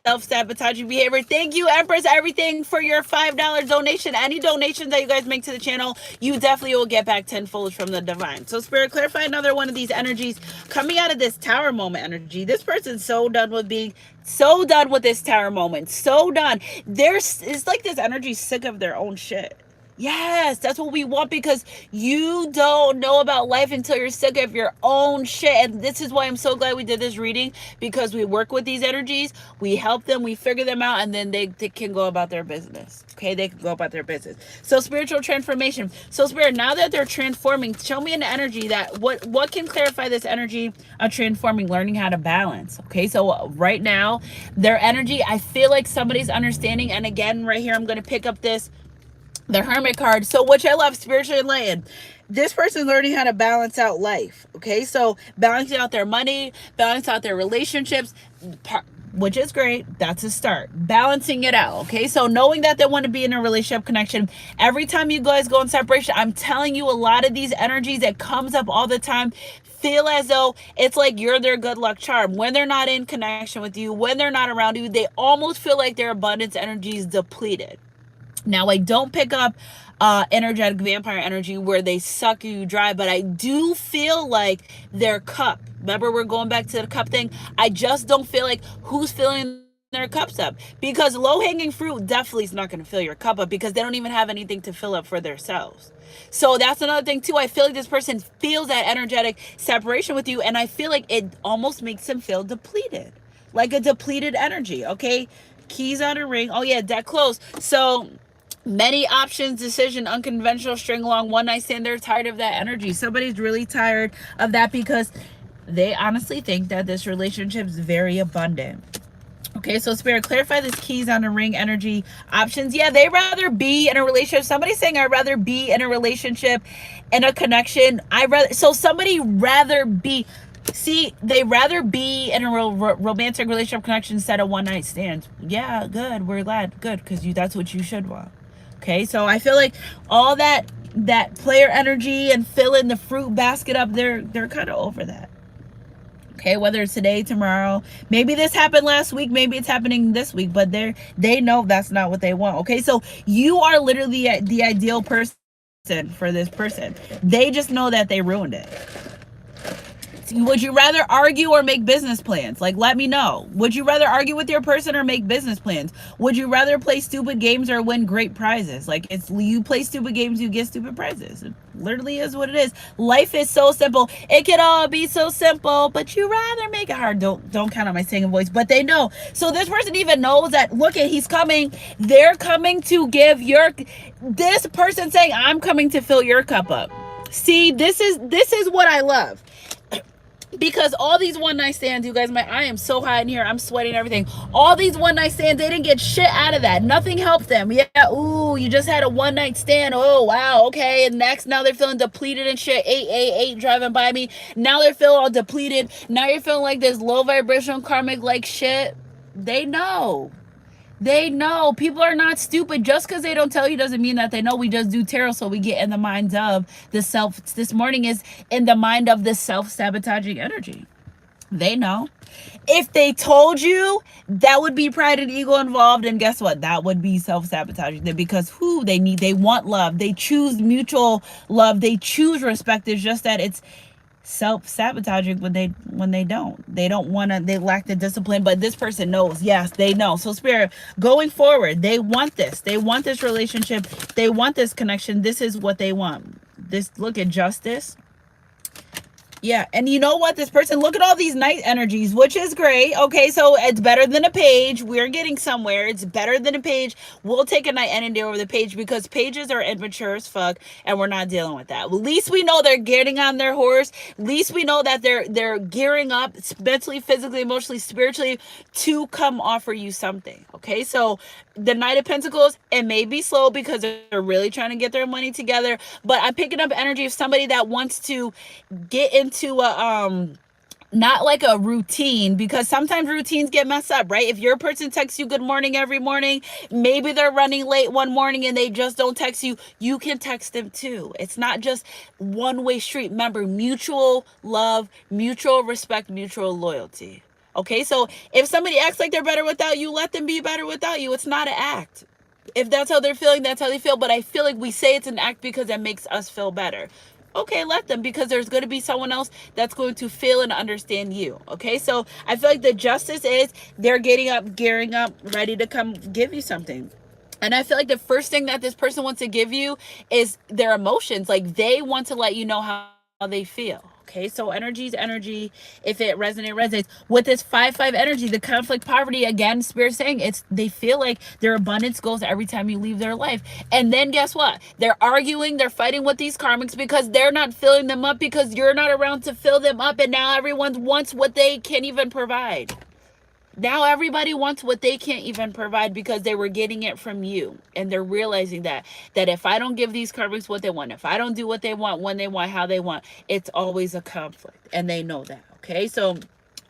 Self-sabotaging behavior. Thank you, Empress Everything, for your $5 donation. Any donations that you guys make to the channel, you definitely will get back tenfold from the divine. So Spirit, clarify another one of these energies coming out of this tower moment energy. This person's so done with being so done with this tower moment. So done. It's like this energy sick of their own shit. Yes, that's what we want, because you don't know about life until you're sick of your own shit. And this is why I'm so glad we did this reading, because we work with these energies, we help them, we figure them out, and then they can go about their business. Okay, they can go about their business. So spiritual transformation. So Spirit, now that they're transforming, show me an energy that what can clarify this energy of transforming, learning how to balance. Okay, so right now, their energy, I feel like somebody's understanding. And again, right here, I'm going to pick up the Hermit card. So which I love, spiritually enlightened. This person's learning how to balance out life. Okay, so balancing out their money, balance out their relationships, which is great. That's a start. Balancing it out. Okay, so knowing that they want to be in a relationship connection. Every time you guys go in separation, I'm telling you, a lot of these energies that comes up all the time feel as though it's like you're their good luck charm. When they're not in connection with you, when they're not around you, they almost feel like their abundance energy is depleted. Now, I don't pick up energetic vampire energy where they suck you dry, but I do feel like their cup. Remember, we're going back to the cup thing. I just don't feel like who's filling their cups up, because low-hanging fruit definitely is not going to fill your cup up, because they don't even have anything to fill up for themselves. So that's another thing too. I feel like this person feels that energetic separation with you, and I feel like it almost makes them feel depleted, like a depleted energy. Okay, keys on a ring. Oh yeah, deck closed. So many options, decision, unconventional, string along, one night stand. They're tired of that energy. Somebody's really tired of that because they honestly think that this relationship is very abundant. Okay, so Spirit, clarify this keys on a ring energy options. Yeah, they rather be in a relationship. Somebody's saying I'd rather be in a relationship, in a connection. So somebody rather be, see, they rather be in a romantic relationship connection instead of one night stands. Yeah, good. We're glad. Good, because that's what you should want. Okay, so I feel like all that player energy and filling the fruit basket up, they're kind of over that. Okay, whether it's today, tomorrow, maybe this happened last week, maybe it's happening this week, but they know that's not what they want. Okay, so you are literally the ideal person for this person. They just know that they ruined it. Would you rather argue or make business plans? Like, let me know. Would you rather argue with your person or make business plans? Would you rather play stupid games or win great prizes? Like, it's you play stupid games, you get stupid prizes. It literally is what it is. Life is so simple. It can all be so simple, but you rather make it hard. Don't count on my singing voice, but they know. So this person even knows that, look at, he's coming. They're coming to give this person saying, I'm coming to fill your cup up. See, this is what I love. Because all these one night stands, you guys, I am so hot in here, I'm sweating and everything. All these one night stands, they didn't get shit out of that. Nothing helped them. Yeah, ooh, you just had a one night stand. Oh wow, okay. And next, now they're feeling depleted and shit. 888 driving by me. Now they're feeling all depleted. Now you're feeling like this low vibrational karmic like shit. They know. They know. People are not stupid. Just because they don't tell you doesn't mean that they know. We just do tarot so we get in the mind of the self. This morning is in the mind of the self-sabotaging energy. They know. If they told you, that would be pride and ego involved, and guess what? That would be self-sabotaging. Because they want love. They choose mutual love. They choose respect. It's just that it's self-sabotaging when they don't want to, they lack the discipline. But this person knows, yes, they know. So spirit, going forward, they want this relationship, they want this connection, this is what they want. This, look at justice. Yeah, and you know what? This person, look at all these night energies, which is great. Okay, so it's better than a page. We're getting somewhere. It's better than a page. We'll take a night energy over the page because pages are immature as fuck, and we're not dealing with that. At least we know they're getting on their horse. At least we know that they're gearing up mentally, physically, emotionally, spiritually to come offer you something. Okay, so the Knight of Pentacles, it may be slow because they're really trying to get their money together, but I'm picking up energy of somebody that wants to get into a not like a routine, because sometimes routines get messed up, right? If your person texts you good morning every morning, maybe they're running late one morning and they just don't text you, you can text them too. It's not just one-way street. Remember, mutual love, mutual respect, mutual loyalty. Okay, so if somebody acts like they're better without you, let them be better without you. It's not an act. If that's how they're feeling, that's how they feel. But I feel like we say it's an act because it makes us feel better. Okay, let them, because there's going to be someone else that's going to feel and understand you. Okay, so I feel like the justice is they're getting up, gearing up, ready to come give you something. And I feel like the first thing that this person wants to give you is their emotions. Like, they want to let you know how they feel. Okay, so energy is energy. If it resonates with this 5-5 energy, the conflict, poverty, again, spirit saying it's, they feel like their abundance goes every time you leave their life. And then guess what? They're arguing, they're fighting with these karmics because they're not filling them up, because you're not around to fill them up. And now everyone wants what they can't even provide. Now everybody wants what they can't even provide because they were getting it from you. And they're realizing that if I don't give these karmics what they want, if I don't do what they want, when they want, how they want, it's always a conflict. And they know that. Okay, so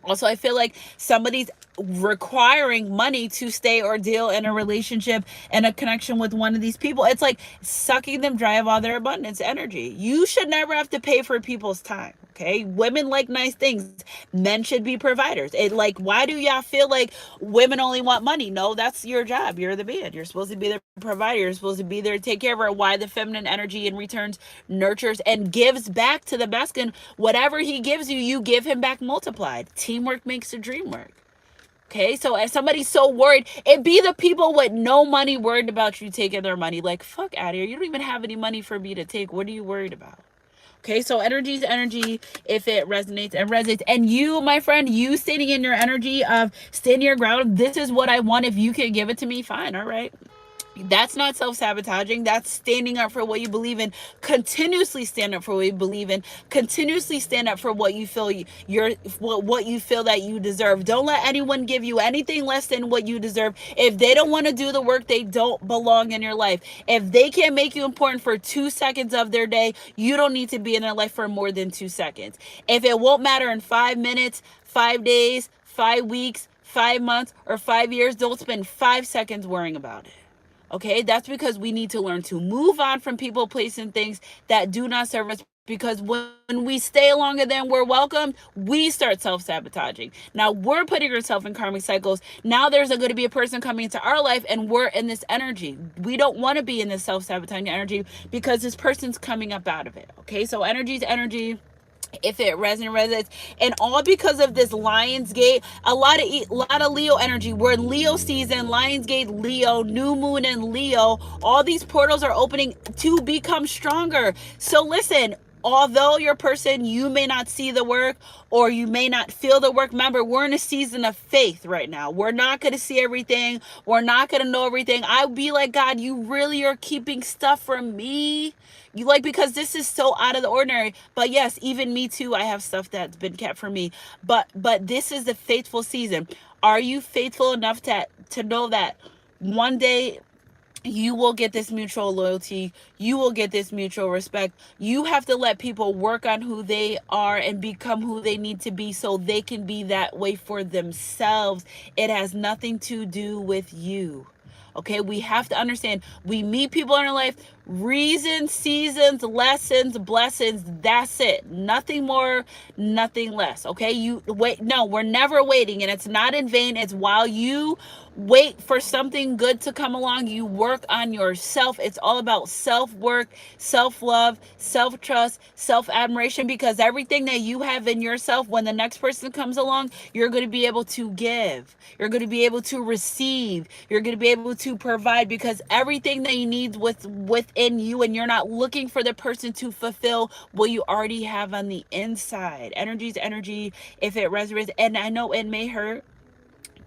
also, I feel like somebody's requiring money to stay or deal in a relationship and a connection with one of these people. It's like sucking them dry of all their abundance energy. You should never have to pay for people's time. Okay, women like nice things. Men should be providers. It, like, why do y'all feel like women only want money? No, that's your job. You're the man. You're supposed to be the provider. You're supposed to be there to take care of her. Why the feminine energy in returns nurtures and gives back to the masculine. Whatever he gives you, you give him back multiplied. Teamwork makes the dream work. Okay, so as somebody's so worried, it be the people with no money worried about you taking their money. Like, fuck out of here. You don't even have any money for me to take. What are you worried about? Okay, so energy is energy. If it resonates and resonates. And you, my friend, you standing in your energy of standing your ground. This is what I want. If you can give it to me, fine. All right. That's not self-sabotaging. That's standing up for what you believe in. Continuously stand up for what you believe in. Continuously stand up for what you feel what you feel that you deserve. Don't let anyone give you anything less than what you deserve. If they don't want to do the work, they don't belong in your life. If they can't make you important for 2 seconds of their day, you don't need to be in their life for more than 2 seconds. If it won't matter in 5 minutes, 5 days, 5 weeks, 5 months, or 5 years, don't spend 5 seconds worrying about it. Okay, that's because we need to learn to move on from people, places, and things that do not serve us. Because when we stay longer than we're welcomed, we start self-sabotaging. Now we're putting ourselves in karmic cycles. Now there's going to be a person coming into our life and we're in this energy. We don't want to be in this self-sabotaging energy because this person's coming up out of it. Okay, so energy is energy. If it resonates, and all because of this Lionsgate, a lot of Leo energy. We're in Leo season, Lionsgate, Leo, new moon in Leo. All these portals are opening to become stronger. So listen, although your person, you may not see the work or you may not feel the work, remember, we're in a season of faith right now. We're not going to see everything. We're not going to know everything. I'll be like, God, you really are keeping stuff from me? You like, because this is so out of the ordinary. But yes, even me too, I have stuff that's been kept from me. But this is the faithful season. Are you faithful enough to know that one day you will get this mutual loyalty, you will get this mutual respect? You have to let people work on who they are and become who they need to be so they can be that way for themselves. It has nothing to do with you. Okay, we have to understand, we meet people in our life, Reasons, seasons, lessons, blessings. That's it. Nothing more, nothing less. Okay? You wait. No, we're never waiting, and it's not in vain. It's while you wait for something good to come along, you work on yourself. It's all about self work, self love, self trust, self admiration, because everything that you have in yourself, when the next person comes along, you're going to be able to give. You're going to be able to receive. You're going to be able to provide, because everything that you need within you, and you're not looking for the person to fulfill what you already have on the inside. Energy is energy. If it resonates, and I know it may hurt,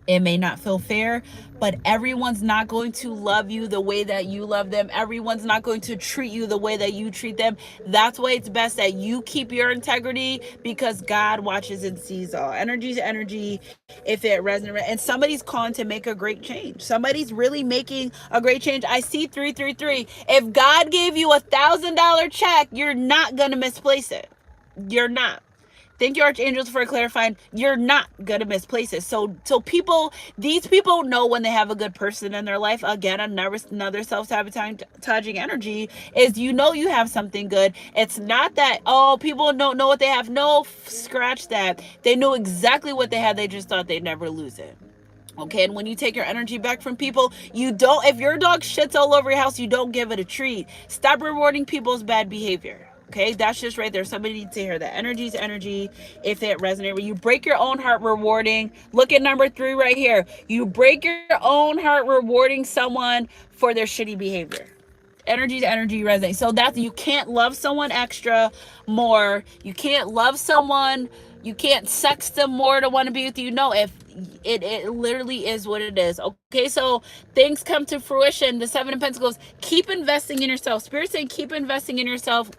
it may not feel fair, but everyone's not going to love you the way that you love them. Everyone's not going to treat you the way that you treat them. That's why it's best that you keep your integrity, because God watches and sees all. Energy is energy. If it resonates, and somebody's calling to make a great change, somebody's really making a great change. I see 333. If God gave you $1,000 check, you're not going to misplace it. You're not. Thank you, archangels, for clarifying. You're not gonna misplace it. So these people know when they have a good person in their life. Again, another self-sabotaging energy is, you know, you have something good. It's not that, oh, people don't know what they have. No, scratch that. They know exactly what they had. They just thought they'd never lose it. Okay, and when you take your energy back from people, you don't, if your dog shits all over your house, you don't give it a treat. Stop rewarding people's bad behavior. Okay, that's just right there. Somebody needs to hear that. Energy is energy. If it resonates with you, break your own heart rewarding. Look at number 3 right here. You break your own heart rewarding someone for their shitty behavior. Energy to energy resonates. So that's, you can't love someone extra more. You can't love someone. You can't sex them more to want to be with you. No, if it literally is what it is. Okay, so things come to fruition. The 7 of Pentacles. Keep investing in yourself. Spirit saying keep investing in yourself,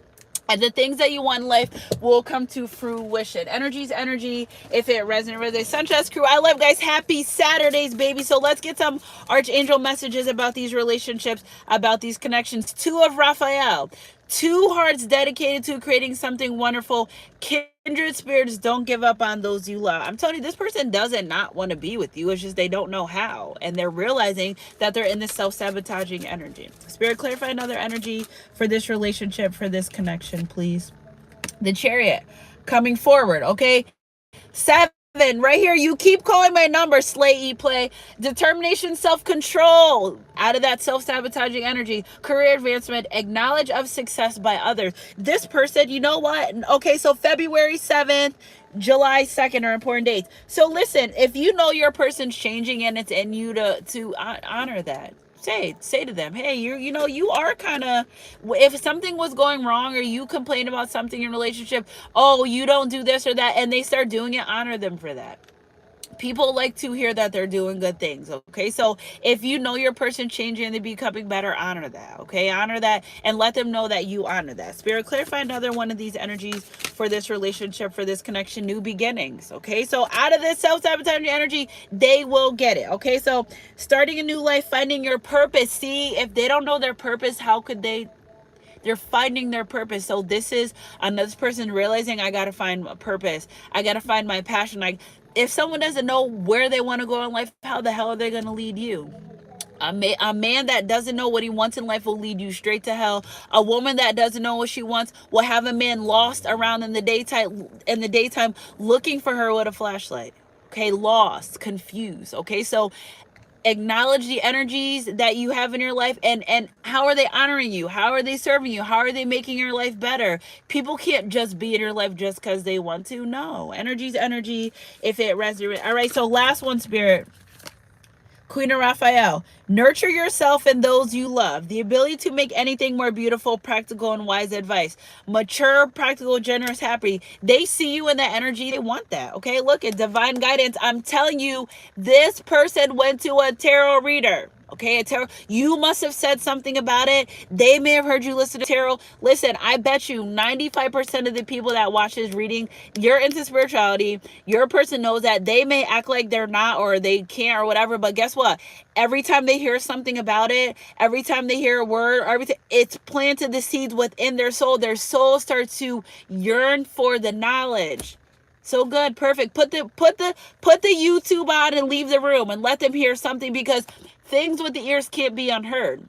and the things that you want in life will come to fruition. Energy is energy. If it resonates. Sunshine Crew, I love guys. Happy Saturdays, baby. So let's get some archangel messages about these relationships, about these connections. 2 of Raphael. 2 hearts dedicated to creating something wonderful. Kindred spirits, don't give up on those you love. I'm telling you, this person doesn't not want to be with you. It's just they don't know how. And they're realizing that they're in this self-sabotaging energy. Spirit, clarify another energy for this relationship, for this connection, please. The Chariot coming forward, okay? 7 right here. You keep calling my number. Slay, eat, play. Determination, self-control. Out of that self-sabotaging energy. Career advancement. Acknowledge of success by others. This person, you know what? Okay, so February 7th, July 2nd are important dates. So listen, if you know your person's changing and it's in you to honor that. Say to them, hey, you know, you are kind of, if something was going wrong or you complain about something in a relationship, oh, you don't do this or that, and they start doing it, honor them for that. People like to hear that they're doing good things. Okay, so if you know your person changing and they're becoming better, honor that. Okay, honor that and let them know that you honor that. Spirit, clarify another one of these energies for this relationship, for this connection. New beginnings. Okay, so out of this self-sabotaging energy, they will get it. Okay, so starting a new life, finding your purpose. See, if they don't know their purpose, how could they? They're finding their purpose. So this is another person realizing, I got to find a purpose. I got to find my passion. Like, if someone doesn't know where they want to go in life, how the hell are they going to lead you? A man that doesn't know what he wants in life will lead you straight to hell. A woman that doesn't know what she wants will have a man lost around in the daytime looking for her with a flashlight. Okay, lost, confused. Okay, so acknowledge the energies that you have in your life, and how are they honoring you? How are they serving you? How are they making your life better? People can't just be in your life just because they want to. No, energy's energy. If it resonates. All right, so last one, Spirit. Queen of Raphael, nurture yourself and those you love. The ability to make anything more beautiful, practical, and wise advice. Mature, practical, generous, happy. They see you in that energy. They want that. Okay, look at divine guidance. I'm telling you, this person went to a tarot reader. Okay, a tarot. You must have said something about it. They may have heard you listen to tarot. Listen, I bet you 95% of the people that watch this reading, you're into spirituality. Your person knows that. They may act like they're not or they can't or whatever, but guess what? Every time they hear something about it, every time they hear a word, or everything, it's planted the seeds within their soul. Their soul starts to yearn for the knowledge. So good, perfect. Put the YouTube on and leave the room and let them hear something, because things with the ears can't be unheard.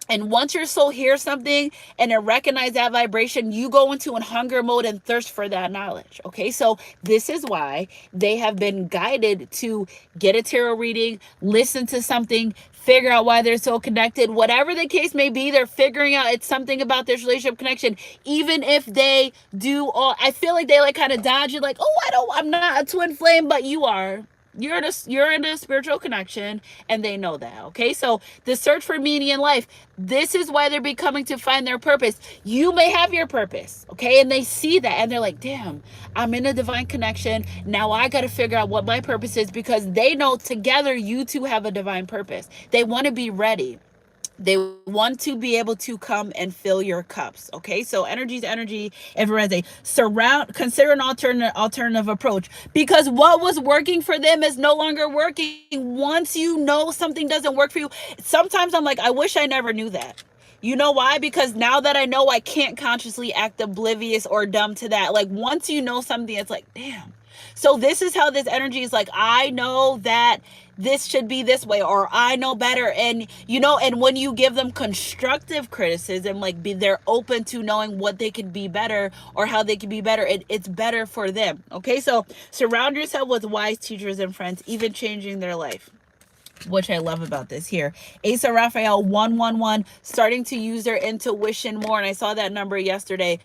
And once your soul hears something and it recognizes that vibration, you go into a hunger mode and thirst for that knowledge. Okay, so this is why they have been guided to get a tarot reading, listen to something, figure out why they're so connected. Whatever the case may be, they're figuring out it's something about this relationship connection. Even if they do all, I feel like they like kind of dodge it, like, oh, I'm not a twin flame, but you are. You're in a spiritual connection, and they know that. Okay, so the search for meaning in life, this is why they're becoming to find their purpose. You may have your purpose, okay, and they see that and they're like, damn, I'm in a divine connection. Now I got to figure out what my purpose is, because they know together you two have a divine purpose. They want to be ready. They want to be able to come and fill your cups. Okay, so energy's energy. If it resonates, consider an alternative approach, because what was working for them is no longer working. Once you know something doesn't work for you, sometimes I'm like, I wish I never knew that. You know why? Because now that I know, I can't consciously act oblivious or dumb to that. Like, once you know something, it's like, damn. So this is how this energy is like, I know that this should be this way, or I know better. And and when you give them constructive criticism, like, they're open to knowing what they could be better or how they could be better, it's better for them. Okay, so surround yourself with wise teachers and friends, even changing their life, which I love about this here. Asa Raphael 111, starting to use their intuition more. And I saw that number yesterday.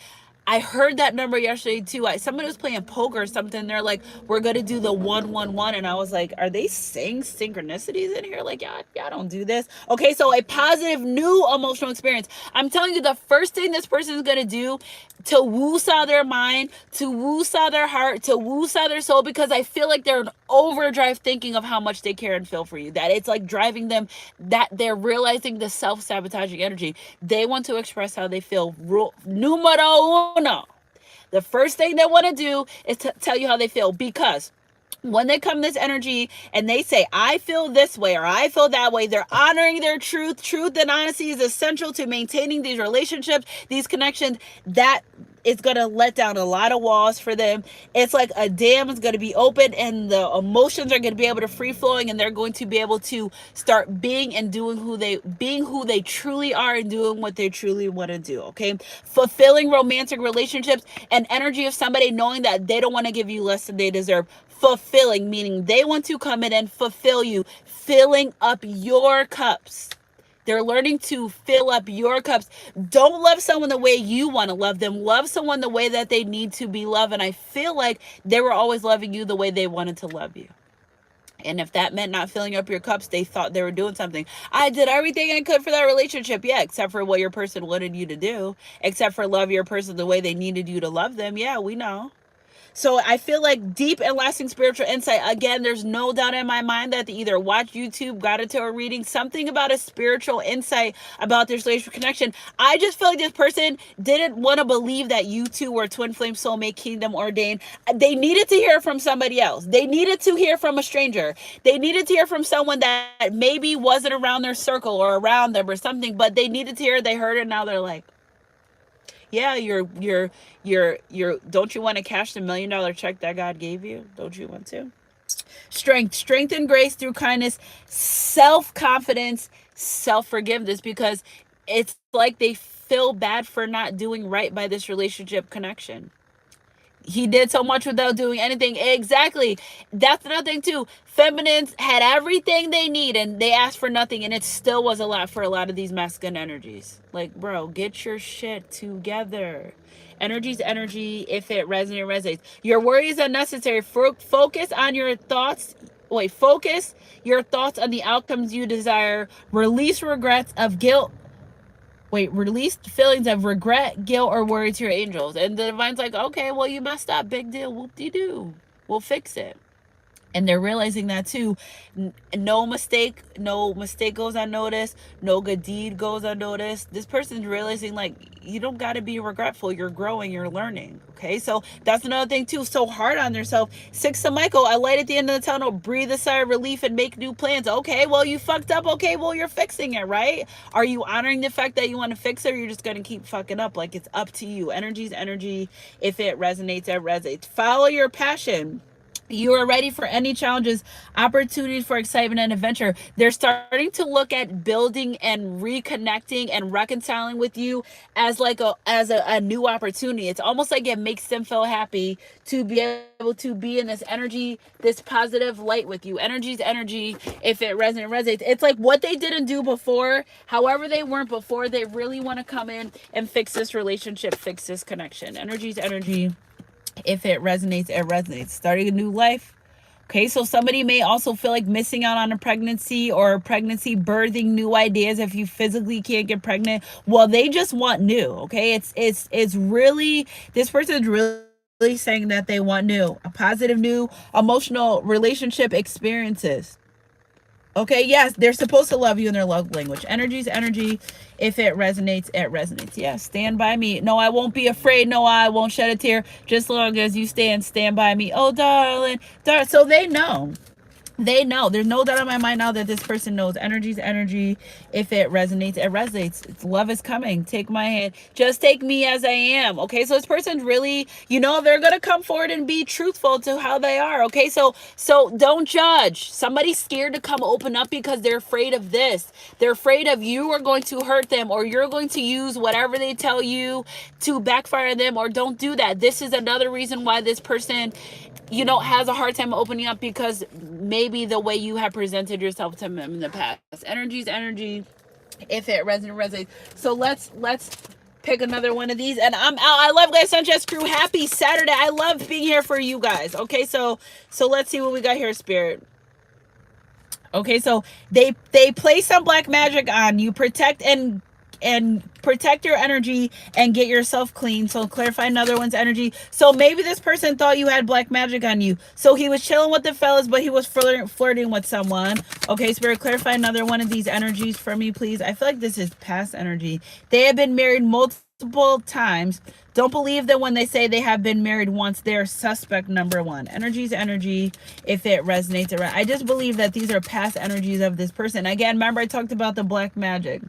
I heard that number yesterday too. Somebody was playing poker or something. They're like, we're going to do the 111. And I was like, are they saying synchronicities in here? Like, yeah, don't do this. Okay, so a positive new emotional experience. I'm telling you, the first thing this person is going to do to woo-saw their mind, to woo-saw their heart, to woo-saw their soul, because I feel like they're in overdrive thinking of how much they care and feel for you. That it's like driving them, that they're realizing the self-sabotaging energy. They want to express how they feel. Numero uno. The first thing they want to do is to tell you how they feel, because when they come this energy and they say, I feel this way or I feel that way, they're honoring their truth. Truth and honesty is essential to maintaining these relationships, these connections. That is going to let down a lot of walls for them. It's like a dam is going to be open, and the emotions are going to be able to free flowing, and they're going to be able to start being and doing who they truly are and doing what they truly want to do. Okay, fulfilling romantic relationships and energy of somebody knowing that they don't want to give you less than they deserve. Fulfilling, meaning they want to come in and fulfill you, filling up your cups. They're learning to fill up your cups. Don't love someone the way you want to love them. Love someone the way that they need to be loved. And I feel like they were always loving you the way they wanted to love you. And if that meant not filling up your cups, they thought they were doing something. I did everything I could for that relationship. Yeah, except for what your person wanted you to do. Except for love your person the way they needed you to love them. Yeah, we know. So I feel like deep and lasting spiritual insight. Again, there's no doubt in my mind that they either watch YouTube, got into a reading, something about a spiritual insight about this relationship connection. I just feel like this person didn't want to believe that you two were twin flame, soulmate, kingdom ordained. They needed to hear from somebody else. They needed to hear from a stranger. They needed to hear from someone that maybe wasn't around their circle or around them or something, but they needed to hear, they heard it, now they're like, yeah, you're don't you want to cash the $1 million check that God gave you? Don't you want to? Strength and grace through kindness, self-confidence, self-forgiveness, because it's like they feel bad for not doing right by this relationship connection. He did so much without doing anything. Exactly. That's another thing too. Feminines had everything they need and they asked for nothing, and it still was a lot for a lot of these masculine energies. Like, bro, get your shit together. Energy's energy. If it resonates. Your worry is unnecessary. Focus on your thoughts. Focus your thoughts on the outcomes you desire. Release regrets of guilt. Release feelings of regret, guilt, or worry to your angels. And the divine's like, okay, well, you messed up. Big deal. Whoop-de-doo. We'll fix it. And they're realizing that too. No mistake goes unnoticed. No good deed goes unnoticed. This person's realizing, like, you don't got to be regretful. You're growing, you're learning. Okay, so that's another thing too. So hard on yourself. 6 of Michael, a light at the end of the tunnel. Breathe a sigh of relief and make new plans. Okay, well, you fucked up. Okay, well, you're fixing it, right? Are you honoring the fact that you want to fix it, or you're just going to keep fucking up? Like, it's up to you. Energy's energy. If it resonates, it resonates. Follow your passion. You are ready for any challenges, opportunities for excitement and adventure. They're starting to look at building and reconnecting and reconciling with you as like a new opportunity. It's almost like it makes them feel happy to be able to be in this energy, this positive light with you. Energy's energy. If it resonates. It's like what they didn't do before, however they weren't before, they really want to come in and fix this relationship, fix this connection. Energy's energy. If it resonates, it resonates. Starting a new life. Okay, so somebody may also feel like missing out on a pregnancy or pregnancy, birthing new ideas if you physically can't get pregnant. Well, they just want new. Okay, it's really, this person is really saying that they want new, a positive new emotional relationship experiences. Okay, yes, they're supposed to love you in their love language. Energy's energy. If it resonates, it resonates. Yes, stand by me. No, I won't be afraid. No, I won't shed a tear. Just long as you stand by me. Oh, darling. So they know. They know. There's no doubt in my mind now that this person knows. Energy's energy. If it resonates, it resonates. It's love is coming. Take my hand. Just take me as I am. Okay, so this person's really, they're gonna come forward and be truthful to how they are. Okay, so don't judge. Somebody's scared to come open up because they're afraid of this. They're afraid of you are going to hurt them, or you're going to use whatever they tell you to backfire on them, or don't do that. This is another reason why this person has a hard time opening up, because maybe the way you have presented yourself to them in the past. Energy's energy. If it resonates. So let's pick another one of these, and I'm out. I love guys. Sanchez crew. Happy Saturday. I love being here for you guys. Okay, so let's see what we got here, Spirit. Okay, so they play some black magic on you. Protect your energy and get yourself clean. So clarify another one's energy. So maybe this person thought you had black magic on you. So he was chilling with the fellas, but he was flirting with someone. Okay, Spirit, clarify another one of these energies for me, please. I feel like this is past energy. They have been married multiple times. Don't believe them when they say they have been married once. They're suspect number one. Energy's energy. If it resonates around, I just believe that these are past energies of this person. Again, remember I talked about the black magic.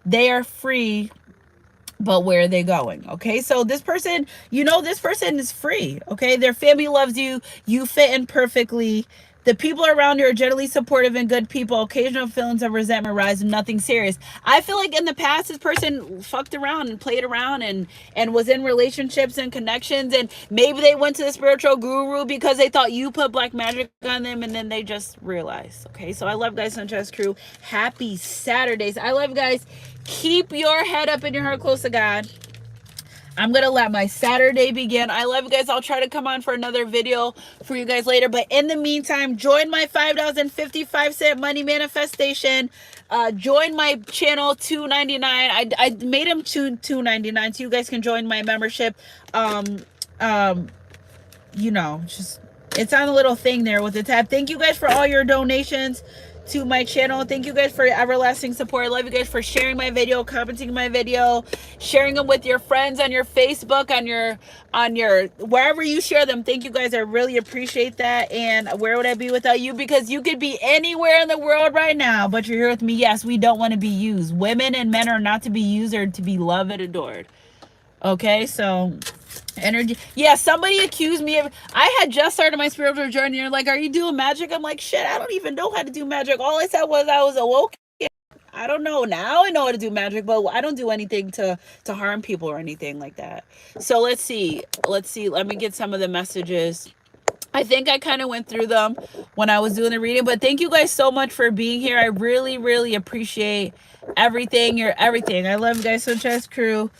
They are free, but where are they going? Okay, so this person, this person is free. Okay, their family loves you. You fit in perfectly. The people around you are generally supportive and good people. Occasional feelings of resentment rise, nothing serious. I feel like in the past, this person fucked around and played around and was in relationships and connections. And maybe they went to the spiritual guru because they thought you put black magic on them, and then they just realized. Okay, so I love guys, Sanchez crew. Happy Saturdays. I love guys. Keep your head up and your heart close to God. I'm going to let my Saturday begin. I love you guys. I'll try to come on for another video for you guys later. But in the meantime, join my $5.55 money manifestation. Join my channel, $2.99. I made them $2.99 so you guys can join my membership. Just it's on a little thing there with the tab. Thank you guys for all your donations to my channel. Thank you guys for your everlasting support. I love you guys for sharing my video, commenting my video, sharing them with your friends on your Facebook, on your wherever you share them. Thank you guys. I really appreciate that. And where would I be without you? Because you could be anywhere in the world right now, but you're here with me. Yes, we don't want to be used. Women and men are not to be used, or to be loved and adored. Okay, so energy. Yeah, somebody accused me of, I had just started my spiritual journey. You're like, are you doing magic? I'm like, shit, I don't even know how to do magic. All I said was I was awoke. I don't know. Now I know how to do magic, but I don't do anything to harm people or anything like that. So let's see. Let me get some of the messages. I think I kind of went through them when I was doing the reading, but thank you guys so much for being here. I really, really appreciate everything. You're everything. I love you guys. So Chess crew.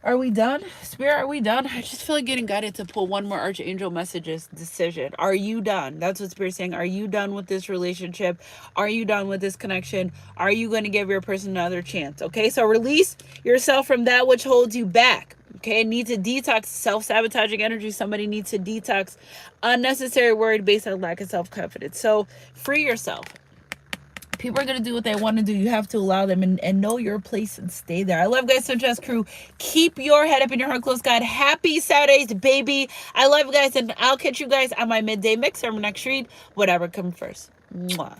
Are we done? Spirit, are we done? I just feel like getting guided to pull one more Archangel messages decision. Are you done? That's what Spirit's saying. Are you done with this relationship? Are you done with this connection? Are you going to give your person another chance? Okay, so release yourself from that which holds you back. Okay, need to detox self-sabotaging energy. Somebody needs to detox unnecessary worry based on lack of self-confidence. So free yourself. People are going to do what they want to do. You have to allow them and know your place and stay there. I love guys. So Jess crew, keep your head up and your heart close, God. Happy Saturdays, baby. I love you guys, and I'll catch you guys on my midday mix or my next read, whatever comes first. Mwah.